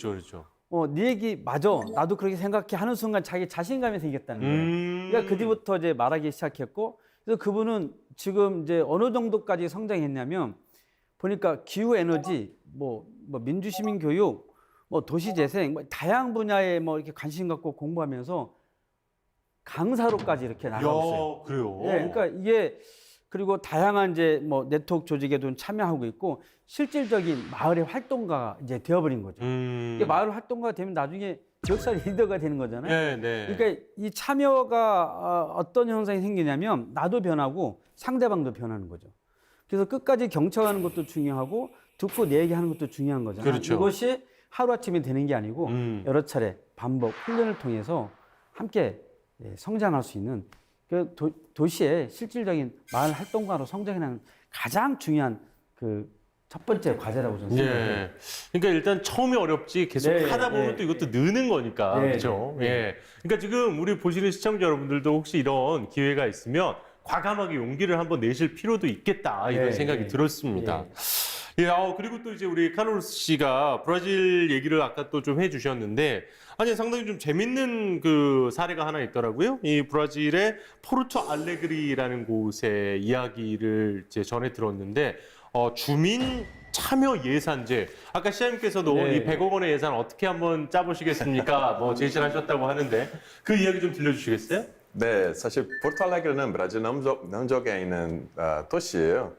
네 얘기 맞아. 나도 그렇게 생각해 하는 순간 자기 자신감이 생겼다는 거예요. 그러니까 그 뒤부터 이제 말하기 시작했고 그래서 그분은 지금 이제 어느 정도까지 성장했냐면 보니까 기후 에너지, 뭐 민주시민 교육, 뭐 도시재생, 뭐 다양한 분야에 뭐 이렇게 관심 갖고 공부하면서 강사로까지 이렇게 나가고 있어요. 그래요. 네, 그러니까 이게 그리고 다양한 이제 뭐 네트워크 조직에도 참여하고 있고 실질적인 마을의 활동가가 이제 되어버린 거죠. 이게 마을 활동가가 되면 나중에 지역사 리더가 되는 거잖아요. 네. 그러니까 이 참여가 어떤 현상이 생기냐면 나도 변하고 상대방도 변하는 거죠. 그래서 끝까지 경청하는 것도 중요하고 듣고 내 얘기하는 것도 중요한 거잖아요. 그렇죠. 이것이 하루아침에 되는 게 아니고 여러 차례 반복 훈련을 통해서 함께 성장할 수 있는 그 도시의 실질적인 마을 활동가로 성장하는 가장 중요한 그 첫 번째 과제라고 저는 생각해요. 그러니까 일단 처음이 어렵지 계속 네, 하다 보면 네, 또 이것도 느는 거니까 네, 그렇죠. 네. 예. 그러니까 지금 우리 보시는 시청자 여러분들도 혹시 이런 기회가 있으면 과감하게 용기를 한번 내실 필요도 있겠다 이런 네, 생각이 네. 들었습니다. 예, 그리고 또 이제 우리 카를로스 씨가 브라질 얘기를 아까 또 좀 해주셨는데, 아니, 상당히 좀 재밌는 그 사례가 하나 있더라고요. 이 브라질의 포르투 알레그리라는 곳의 이야기를 이제 전해 들었는데, 주민 참여 예산제. 아까 시장님께서도 네. 이 100억 원의 예산 어떻게 한번 짜보시겠습니까? 뭐 제시를 하셨다고 하는데, 그 이야기 좀 들려주시겠어요? 네, 사실 포르투갈레그는 브라질 남쪽에 있는 도시예요.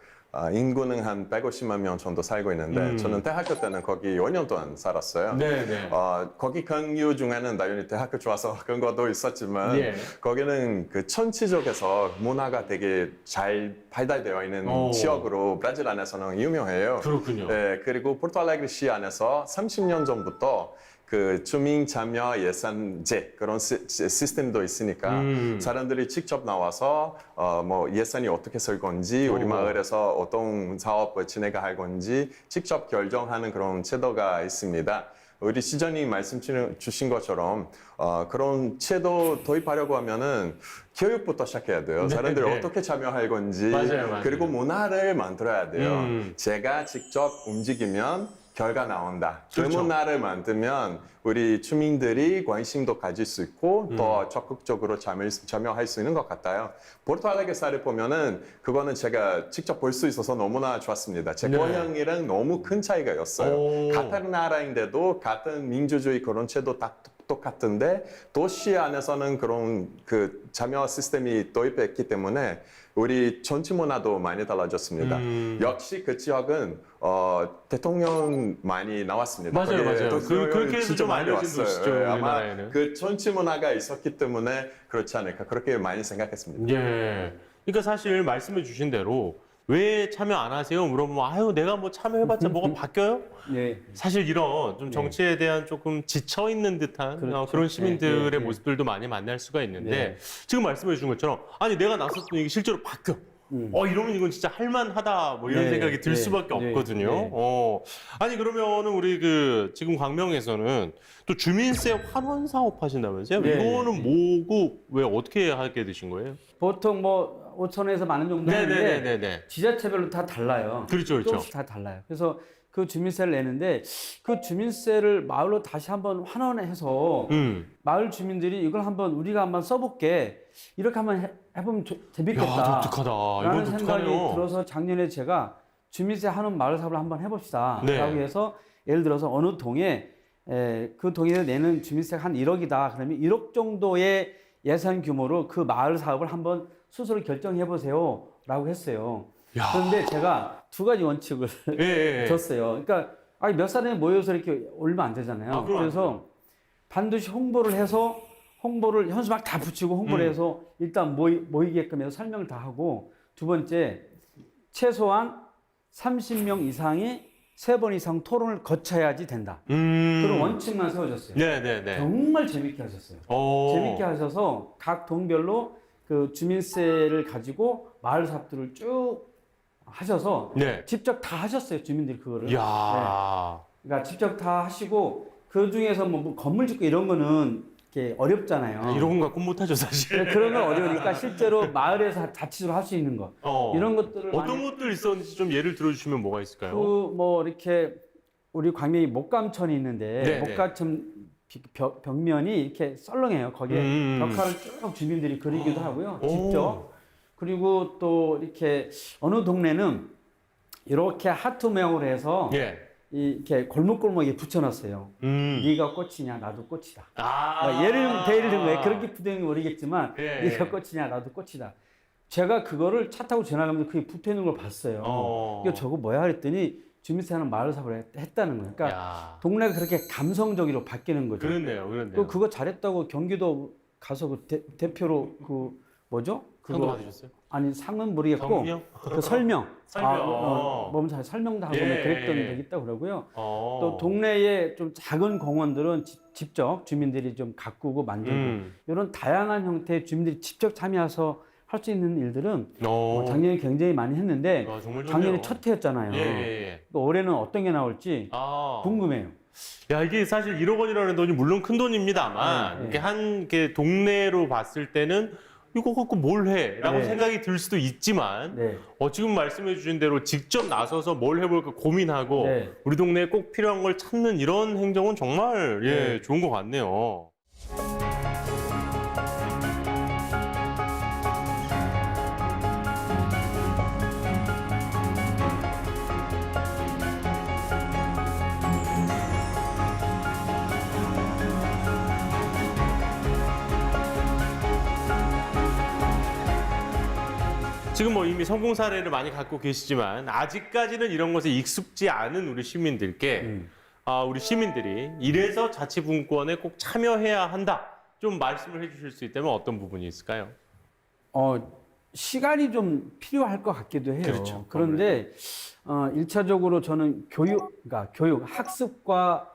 인구는 한 150만 명 정도 살고 있는데 저는 대학교 때는 거기 5년 동안 살았어요. 네. 거기 경유 중에는 당연히 대학교 좋아서 그런 것도 있었지만 예. 거기는 그 천지적에서 문화가 되게 잘 발달되어 있는 지역으로 브라질 안에서는 유명해요. 그렇군요. 네, 그리고 포르투갈레그 시 안에서 30년 전부터 그 주민 참여 예산제 그런 시스템도 있으니까 사람들이 직접 나와서 뭐 예산이 어떻게 쓸 건지 우리 마을에서 어떤 사업을 진행할 건지 직접 결정하는 그런 제도가 있습니다. 우리 시장님 말씀 주신 것처럼 그런 제도 도입하려고 하면은 교육부터 시작해야 돼요. 사람들이 어떻게 참여할 건지 맞아요. 그리고 문화를 만들어야 돼요. 제가 직접 움직이면 결과 나온다. 그렇죠. 그 문화를 만들면 우리 주민들이 관심도 가질 수 있고 더 적극적으로 참여할 수 있는 것 같아요. 포르투갈레그사를 보면은 그거는 제가 직접 볼 수 있어서 너무나 좋았습니다. 제 고향이랑 너무 큰 차이가 였어요. 같은 나라인데도 같은 민주주의 그런 제도 딱 똑같은데 도시 안에서는 그런 그 참여 시스템이 도입했기 때문에 우리 정치 문화도 많이 달라졌습니다. 역시 그 지역은 대통령 많이 나왔습니다. 맞아요, 맞아요. 그렇게 해서 진짜 좀 많이 알려진 왔어요. 도시죠, 예, 아마 우리나라에는. 그 정치 문화가 있었기 때문에 그렇지 않을까 그렇게 많이 생각했습니다. 예. 그러니까 사실 말씀해 주신 대로 왜 참여 안 하세요? 물어보면 아유 내가 뭐 참여해봤자 뭐가 바뀌어요? 네. 사실 이런 좀 정치에 대한 조금 지쳐 있는 듯한 그렇죠. 그런 시민들의 네, 네, 네. 모습들도 많이 만날 수가 있는데 네. 지금 말씀해 주신 것처럼 아니 내가 나섰더니 이게 실제로 바뀌어. 이러면 이건 진짜 할만하다 뭐 이런 네, 생각이 들 네, 수밖에 네, 없거든요. 네. 아니 그러면은 우리 그 지금 광명에서는 또 주민세 환원 사업 하신다면서요? 네, 이거는 네. 뭐고 왜 어떻게 하게 되신 거예요? 보통 뭐 5천에서 만 원 정도 하는데 네네네네. 지자체별로 다 달라요. 그렇죠, 그렇죠. 조금씩 다 달라요. 그래서 그 주민세를 내는데 그 주민세를 마을로 다시 한번 환원해서 마을 주민들이 이걸 한번 우리가 한번 써볼게 이렇게 한번 해보면 재밌겠다. 야, 독특하다. 라는 이건 생각이 독특하네요. 들어서 작년에 제가 주민세 환원 마을 사업을 한번 해봅시다. 네. 라고 해서 예를 들어서 어느 동에 그 동에 내는 주민세가 한 1억이다. 그러면 1억 정도의 예산 규모로 그 마을 사업을 한번 스스로 결정해 보세요. 라고 했어요. 야. 그런데 제가 두 가지 원칙을 예. 줬어요. 그러니까 아니 몇 사람이 모여서 이렇게 올리면 안 되잖아요. 아, 그럼 그래서 반드시 홍보를 해서 홍보를 현수 막 다 붙이고 홍보를 해서 일단 모이게끔 해서 설명을 다 하고 두 번째 최소한 30명 이상이 3번 이상 토론을 거쳐야지 된다. 그런 원칙만 세워졌어요. 네네네. 정말 재밌게 하셨어요. 재밌게 하셔서 각 동별로 그 주민세를 가지고 마을 사업들을 쭉 하셔서 네. 직접 다 하셨어요. 주민들이 그거를. 이야. 그러니까 직접 다 하시고 그 중에서 뭐 건물 짓고 이런 거는 이렇게 어렵잖아요. 이런 거 갖고 못하죠 사실. 그런 건 어려우니까 실제로 마을에서 자치적으로 할 수 있는 것 이런 것들을 어떤 것들 있었는지 좀 예를 들어주시면 뭐가 있을까요? 그뭐 이렇게 우리 광명이 목감천이 있는데 네네. 목감천 벽면이 이렇게 썰렁해요. 거기에 벽화를 쭉 주민들이 그리기도 하고요. 직접. 그리고 또 이렇게 어느 동네는 이렇게 하트 모양으로 해서 예. 이렇게 골목골목에 붙여놨어요. 네가 꽃이냐 나도 꽃이다. 예를 든 거예요. 그렇게 부정이 모르겠지만 예, 네가 예. 꽃이냐 나도 꽃이다. 제가 그거를 차 타고 지나가면서 그게 붙어 있는 걸 봤어요. 이거 저거 뭐야 그랬더니 주민세하는 마을 사업을 했다는 거예요. 그러니까 야. 동네가 그렇게 감성적으로 바뀌는 거죠. 그렇네요. 또 그거 잘했다고 경기도 가서 그 대표로 그 뭐죠? 상도 받으셨어요? 아니 상은 모르겠고 경력? 그 설명. 설명. 몸 잘 설명도 하고 예, 그랬던 예. 적이 있다고 그러고요. 또 또 동네에 좀 작은 공원들은 직접 주민들이 좀 가꾸고 만들고 이런 다양한 형태의 주민들이 직접 참여해서 할 수 있는 일들은 작년에 굉장히 많이 했는데 정말 좋네요. 작년에 첫 해였잖아요. 예. 또 올해는 어떤 게 나올지 궁금해요. 야, 이게 사실 1억 원이라는 돈이 물론 큰 돈입니다만, 이게 한 게 동네로 봤을 때는 이거 갖고 뭘 해? 라고 네. 생각이 들 수도 있지만, 네. 지금 말씀해 주신 대로 직접 나서서 뭘 해볼까 고민하고, 네. 우리 동네에 꼭 필요한 걸 찾는 이런 행정은 정말, 네. 좋은 것 같네요. 지금 뭐 이미 성공 사례를 많이 갖고 계시지만 아직까지는 이런 것에 익숙지 않은 우리 시민들께 우리 시민들이 이래서 자치분권에 꼭 참여해야 한다. 좀 말씀을 해주실 수 있다면 어떤 부분이 있을까요? 시간이 좀 필요할 것 같기도 해요. 그렇죠. 그런데 1차적으로 저는 그러니까 교육, 학습과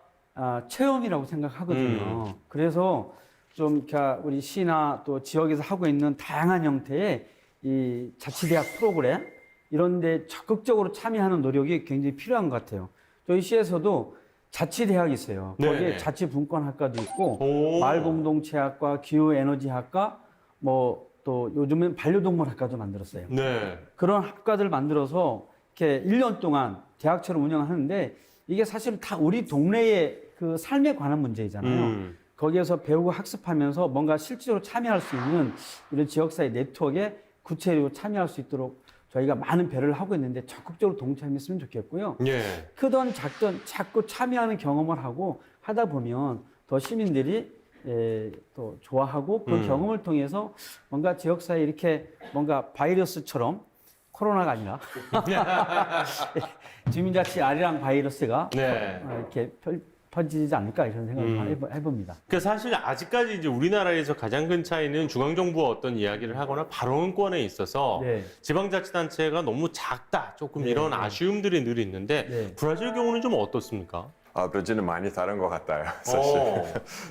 체험이라고 생각하거든요. 그래서 좀 우리 시나 또 지역에서 하고 있는 다양한 형태의 이 자치대학 프로그램 이런 데 적극적으로 참여하는 노력이 굉장히 필요한 것 같아요. 저희 시에서도 자치대학이 있어요. 네네. 거기에 자치분권학과도 있고 오. 마을공동체학과, 기후에너지학과 뭐 또 요즘엔 반려동물학과도 만들었어요. 네. 그런 학과들을 만들어서 이렇게 1년 동안 대학처럼 운영하는데 이게 사실 다 우리 동네의 그 삶에 관한 문제이잖아요. 거기에서 배우고 학습하면서 뭔가 실질적으로 참여할 수 있는 이런 지역사회 네트워크에 구체적으로 참여할 수 있도록 저희가 많은 배려를 하고 있는데 적극적으로 동참했으면 좋겠고요. 예. 크던 작던 자꾸 참여하는 경험을 하고 하다 보면 더 시민들이 또 좋아하고 그 경험을 통해서 뭔가 지역사회에 이렇게 뭔가 바이러스처럼 코로나가 아니라 주민자치 아리랑 바이러스가 네. 이렇게 퍼지지 않을까 이런 생각을 해봅니다. 그 사실 아직까지 이제 우리나라에서 가장 큰 차이는 중앙정부가 어떤 이야기를 하거나 발언권에 있어서 네. 지방자치단체가 너무 작다 조금 네, 이런 네. 아쉬움들이 늘 있는데 네. 브라질 경우는 좀 어떻습니까? 브라질은 많이 다른 것 같아요, 사실.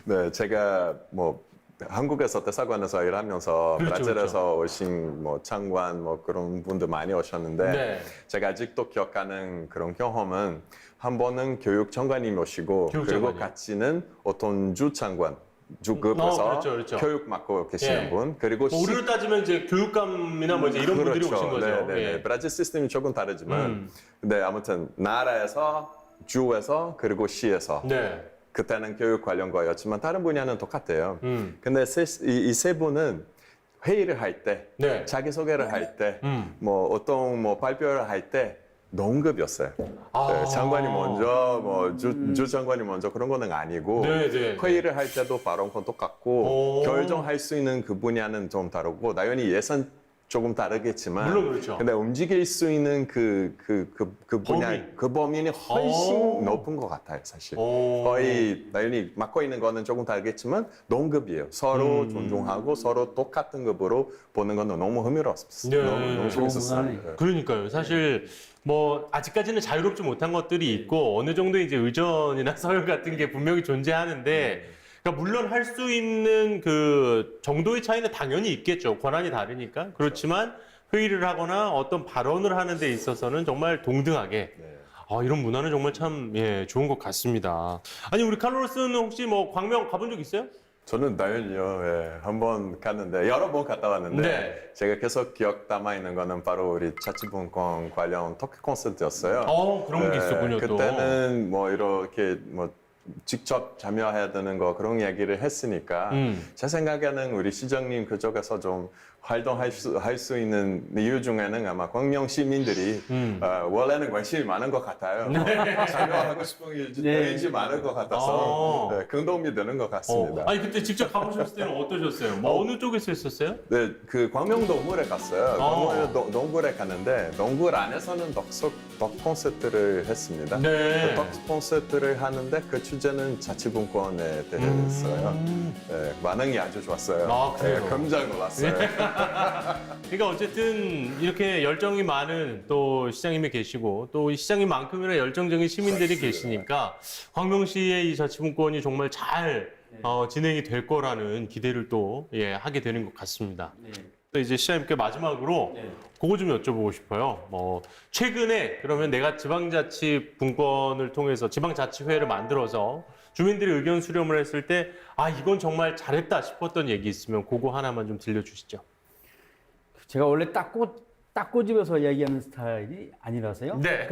네, 제가 뭐 한국에서 대사관에서 일하면서 그렇죠, 브라질에서 오신 뭐 장관 뭐 그런 분들 많이 오셨는데 네. 제가 아직도 기억하는 그런 경험은 한 번은 교육장관님 오시고 그리고 교육장관이요? 같이는 어떤 주 장관 주급에서 그렇죠, 그렇죠. 교육 맡고 계시는 예. 분 그리고 뭐 우리로 따지면 이제 교육감이나 뭐 이제 이런 분들이 그렇죠. 오신 거죠. 네, 네, 네. 예. 브라질 시스템이 조금 다르지만 근데 아무튼 나라에서 주에서 그리고 시에서 네. 그때는 교육 관련 거였지만 다른 분야는 똑같아요. 음. 근데 이 세 분은 회의를 할 때, 네. 자기소개를 할 때, 뭐 어떤 뭐 발표를 할 때 농급이었어요. 아. 네, 장관이 먼저, 뭐 주 장관이 먼저 그런 거는 아니고 네, 네. 회의를 할 때도 발언권 똑같고 오. 결정할 수 있는 그 분야는 좀 다르고 당연히 예산 조금 다르겠지만 물론 그렇죠. 근데 움직일 수 있는 그 분야 범위. 그 범위는 훨씬 오. 높은 것 같아요, 사실. 오. 거의 당연히 맡고 있는 거는 조금 다르겠지만 동급이에요. 서로 존중하고 서로 똑같은 급으로 보는 건 너무 흥미롭습니다. 네. 너무 재밌었어요. 공감하네요. 그러니까요. 사실 뭐 아직까지는 자유롭지 못한 것들이 있고 어느 정도 이제 의전이나 서열 같은 게 분명히 존재하는데 그러니까 물론 할 수 있는 그 정도의 차이는 당연히 있겠죠. 권한이 다르니까. 그렇지만 회의를 하거나 어떤 발언을 하는 데 있어서는 정말 동등하게 이런 문화는 정말 참 좋은 것 같습니다. 아니 우리 칼로스는 혹시 뭐 광명 가본 적 있어요? 저는 당연히요. 예, 한번 갔는데 여러 번 갔다 왔는데 네. 제가 계속 기억 담아 있는 거는 바로 우리 자치분권 관련 토크 콘서트였어요. 그런 게 있었군요. 또. 그때는 뭐 이렇게 뭐 직접 참여해야 되는 거 그런 얘기를 했으니까 제 생각에는 우리 시장님 그쪽에서 좀 활동할 수 있는 이유 중에는 아마 광명 시민들이 원래는 관심이 많은 것 같아요. 참여하고 싶은 일이 많은 것 같아서 긍동이 되는 것 같습니다. 아니 그때 직접 가보셨을 때는 어떠셨어요? 뭐 어느 쪽에서 했었어요? 네, 그 광명 동굴에 갔어요. 광명 동굴에 갔는데 동굴 안에서는 덕 콘서트를 했습니다. 네. 덕 콘서트를 하는데 그 주제는 자치분권에 대해서요. 네, 반응이 아주 좋았어요. 아, 그래요? 네, 깜짝 놀랐어요. 그러니까 어쨌든 이렇게 열정이 많은 또 시장님이 계시고 또 이 시장님만큼이나 열정적인 시민들이 계시니까 광명시의 이 자치분권이 정말 잘 진행이 될 거라는 기대를 또 하게 되는 것 같습니다. 또 이제 시장님께 마지막으로 그거 좀 여쭤보고 싶어요. 최근에 그러면 내가 지방자치분권을 통해서 지방자치회를 만들어서 주민들이 의견 수렴을 했을 때 이건 정말 잘했다 싶었던 얘기 있으면 그거 하나만 좀 들려주시죠. 제가 원래 딱꼬집에서 얘기하는 스타일이 아니라서요. 네.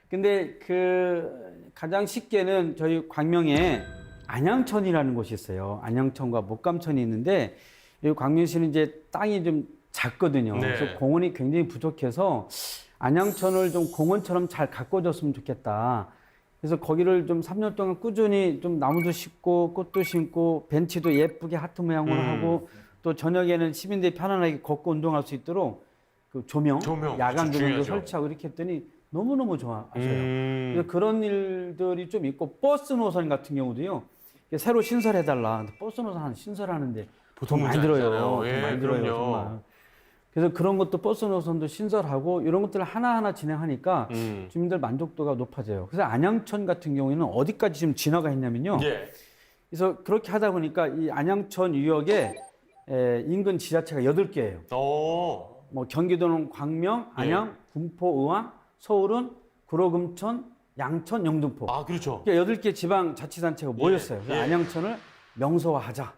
근데 그 가장 쉽게는 저희 광명에 안양천이라는 곳이 있어요. 안양천과 목감천이 있는데 이 광명시는 이제 땅이 좀 작거든요. 네. 그래서 공원이 굉장히 부족해서 안양천을 좀 공원처럼 잘 가꿔줬으면 좋겠다. 그래서 거기를 좀 3년 동안 꾸준히 좀 나무도 심고 꽃도 심고 벤치도 예쁘게 하트 모양으로 하고 또 저녁에는 시민들이 편안하게 걷고 운동할 수 있도록 그 조명, 야간 그렇죠, 조명도 중요하죠. 설치하고 이렇게 했더니 너무너무 좋아하셔요. 그래서 그런 일들이 좀 있고 버스 노선 같은 경우도요. 새로 신설해달라. 근데 버스 노선 신설하는데 보통 돈 많이 문제 들어요. 아니잖아요. 돈 예, 많이 들어요. 그럼요. 정말. 그래서 그런 것도 버스 노선도 신설하고 이런 것들을 하나하나 진행하니까 주민들 만족도가 높아져요. 그래서 안양천 같은 경우에는 어디까지 지금 진화가 했냐면요. 그래서 그렇게 하다 보니까 이 안양천 유역에 인근 지자체가 8개예요. 뭐 경기도는 광명, 안양, 군포, 의왕, 서울은 구로금천, 양천, 영등포. 그렇죠. 그러니까 8개 지방자치단체가 모였어요. 그래서 안양천을 명소화하자,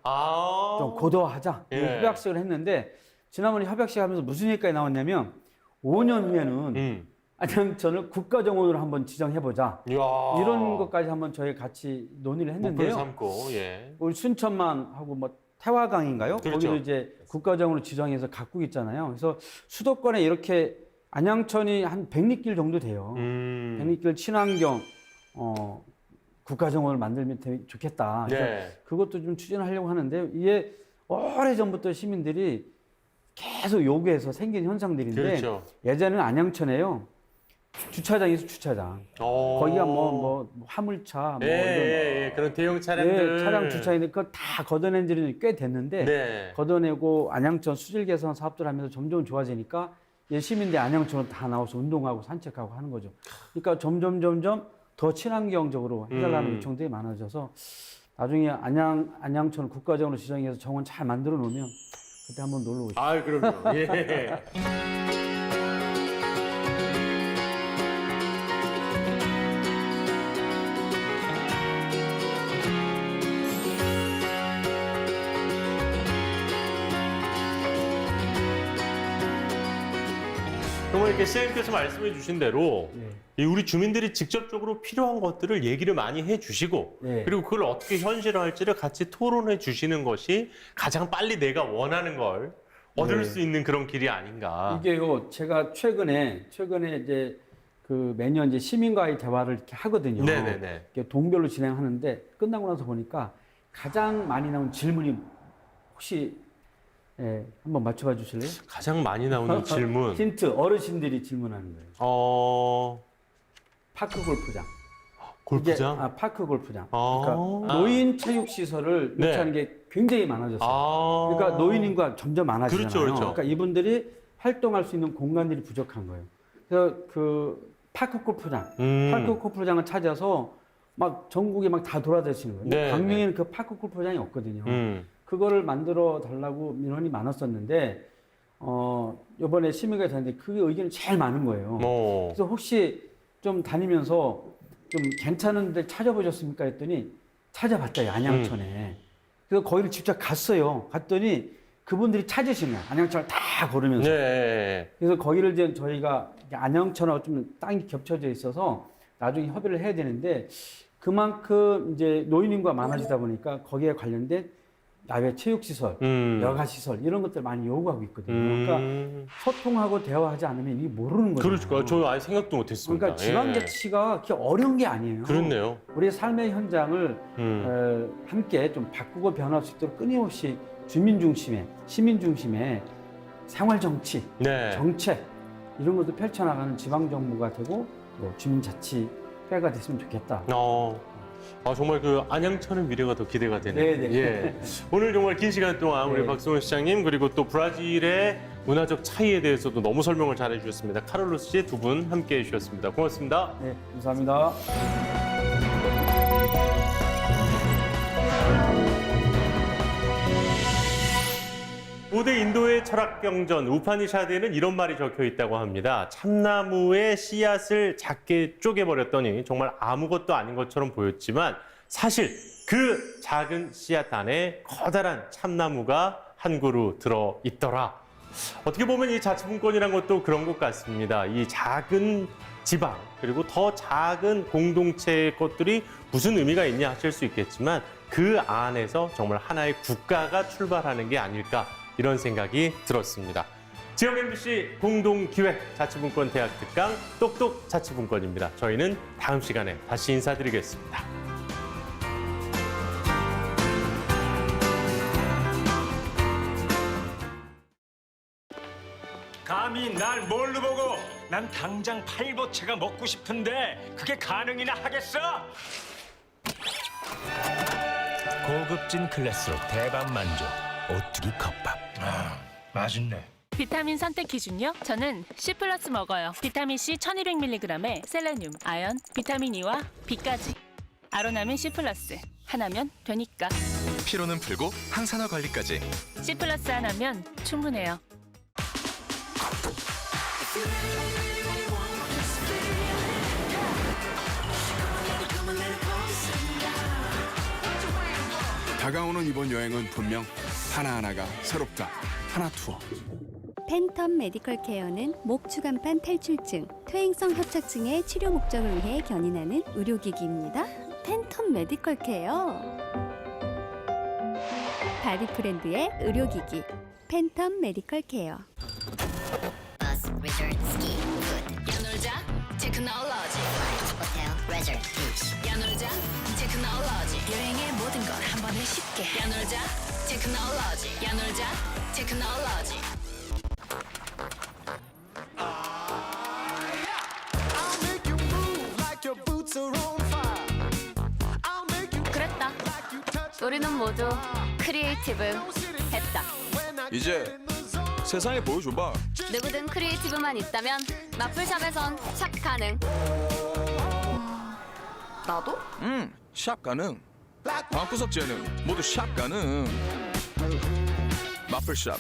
좀 고도화하자 이런 협약식을 했는데 지난번에 협약식 하면서 무슨 얘기까지 나왔냐면 5년 후에는 안양천을 국가정원으로 한번 지정해보자. 이런 것까지 한번 저희 같이 논의를 했는데요. 목표를 삼고, 우리 순천만 하고 뭐 태화강인가요? 그렇죠. 거기도 이제 국가정원으로 지정해서 가꾸고 있잖아요. 그래서 수도권에 이렇게 안양천이 한 100리길 정도 돼요. 100리길 친환경 국가정원을 만들면 좋겠다. 그래서 네. 그것도 좀 추진하려고 하는데 이게 오래전부터 시민들이 계속 요구해서 생긴 현상들인데 그렇죠. 예전에는 안양천에요. 주차장에서 주차장. 거기가 뭐 화물차 뭐 이런 그런 대형 차량들. 차량 주차인데 그걸 다 걷어낸 지는 꽤 됐는데 네. 걷어내고 안양천 수질 개선 사업들 하면서 점점 좋아지니까 이제 시민들이 안양천으로 다 나와서 운동하고 산책하고 하는 거죠. 그러니까 점점 더 친환경적으로 해달라는 요청들이 많아져서 나중에 안양천을 국가정원으로 지정해서 정원 잘 만들어 놓으면 그때 한번 놀러 오시죠. 아, 그럼요. 예. 정말 이렇게 시장님께서 말씀해 주신 대로 이 우리 주민들이 직접적으로 필요한 것들을 얘기를 많이 해 주시고 네. 그리고 그걸 어떻게 현실화할지를 같이 토론해 주시는 것이 가장 빨리 내가 원하는 걸 얻을 네. 수 있는 그런 길이 아닌가. 이게요, 제가 최근에 이제 그 매년 이제 시민과의 대화를 이렇게 하거든요. 네네네. 이렇게 동별로 진행하는데 끝나고 나서 보니까 가장 많이 나온 질문이 혹시 한번 맞춰봐 주실래요? 가장 많이 나오는 질문. 힌트, 어르신들이 질문하는 거예요. 파크 골프장. 골프장? 이게, 파크 골프장. 아. 그러니까 노인 체육 시설을 네. 유치하는 게 굉장히 많아졌어요. 그러니까 노인 인구가 점점 많아지잖아요. 그렇죠, 그렇죠. 그러니까 이분들이 활동할 수 있는 공간들이 부족한 거예요. 그래서 그 파크 골프장, 파크 골프장을 찾아서 막 전국에 막 다 돌아다니시는 거예요. 네, 강릉에는 그 파크 골프장이 없거든요. 음. 그거를 만들어 달라고 민원이 많았었는데 이번에 심의가 됐는데 그게 의견이 제일 많은 거예요. 그래서 혹시 좀 다니면서 좀 괜찮은 데 찾아보셨습니까 했더니 찾아봤다, 안양천에. 그래서 거기를 직접 갔어요. 갔더니 그분들이 찾으시는 거예요. 안양천을 다 걸으면서. 네. 그래서 거기를 이제 저희가 안양천하고 좀 땅이 겹쳐져 있어서 나중에 협의를 해야 되는데 그만큼 이제 노인 인구가 많아지다 보니까 거기에 관련된 야외 체육시설, 여가시설 이런 것들 많이 요구하고 있거든요. 그러니까 소통하고 대화하지 않으면 이게 모르는 거죠. 그렇죠. 저 아예 생각도 못했습니다. 그러니까 지방자치가 그렇게 어려운 게 아니에요. 그렇네요. 우리의 삶의 현장을 함께 좀 바꾸고 변할 수 있도록 끊임없이 주민 중심의, 시민 중심의 생활 정치, 네. 정책 이런 것도 펼쳐나가는 지방 정부가 되고 뭐 주민자치회가 됐으면 좋겠다. 정말 그 안양천의 미래가 더 기대가 되네요. 네네. 예. 오늘 정말 긴 시간 동안 우리 네. 박성훈 시장님 그리고 또 브라질의 문화적 차이에 대해서도 너무 설명을 잘 해주셨습니다. 카를로스 씨 두 분 함께해 주셨습니다. 고맙습니다. 네, 감사합니다. 고대 인도의 철학 경전 우파니샤드에는 이런 말이 적혀 있다고 합니다. 참나무의 씨앗을 작게 쪼개버렸더니 정말 아무것도 아닌 것처럼 보였지만 사실 그 작은 씨앗 안에 커다란 참나무가 한 그루 들어 있더라. 어떻게 보면 이 자치분권이란 것도 그런 것 같습니다. 이 작은 지방 그리고 더 작은 공동체의 것들이 무슨 의미가 있냐 하실 수 있겠지만 그 안에서 정말 하나의 국가가 출발하는 게 아닐까 이런 생각이 들었습니다. 지역 MBC 공동기획 자치분권 대학 특강 똑똑 자치분권입니다. 저희는 다음 시간에 다시 인사드리겠습니다. 감히 날 뭘로 보고? 난 당장 팔보채가 먹고 싶은데 그게 가능이나 하겠어? 고급진 클래스로 대박 만족 오뚜기 컵밥. 맛있네. 비타민 선택 기준요? 저는 C+ 먹어요. 비타민 C 1200mg에 셀레늄, 아연, 비타민 E와 B까지. 아로나민 C+. 하나면 되니까. 피로는 풀고 항산화 관리까지. C+ 하나면 충분해요. 다가오는 이번 여행은 분명 하나하나가 새롭다. 하나투어. 팬텀 메디컬 케어는 목 추간판 탈출증, 퇴행성 협착증의 치료 목적을 위해 견인하는 의료기기입니다. 팬텀 메디컬 케어. 바디 브랜드의 의료기기 팬텀 메디컬 케어. Bus, resort, ski, food. 야놀자 테크놀로지. Hotel, resort, beach. 야놀자 놀자 테크놀로지 야 놀자 테크놀로지. 그랬다. 우리는 모두 크리에이티브 했다. 이제 세상에 보여줘봐. 누구든 크리에이티브만 있다면 마플샵에선 샵 가능. 나도? 샵 가능. 방구석 재능 모두 샵 가능. 마플샵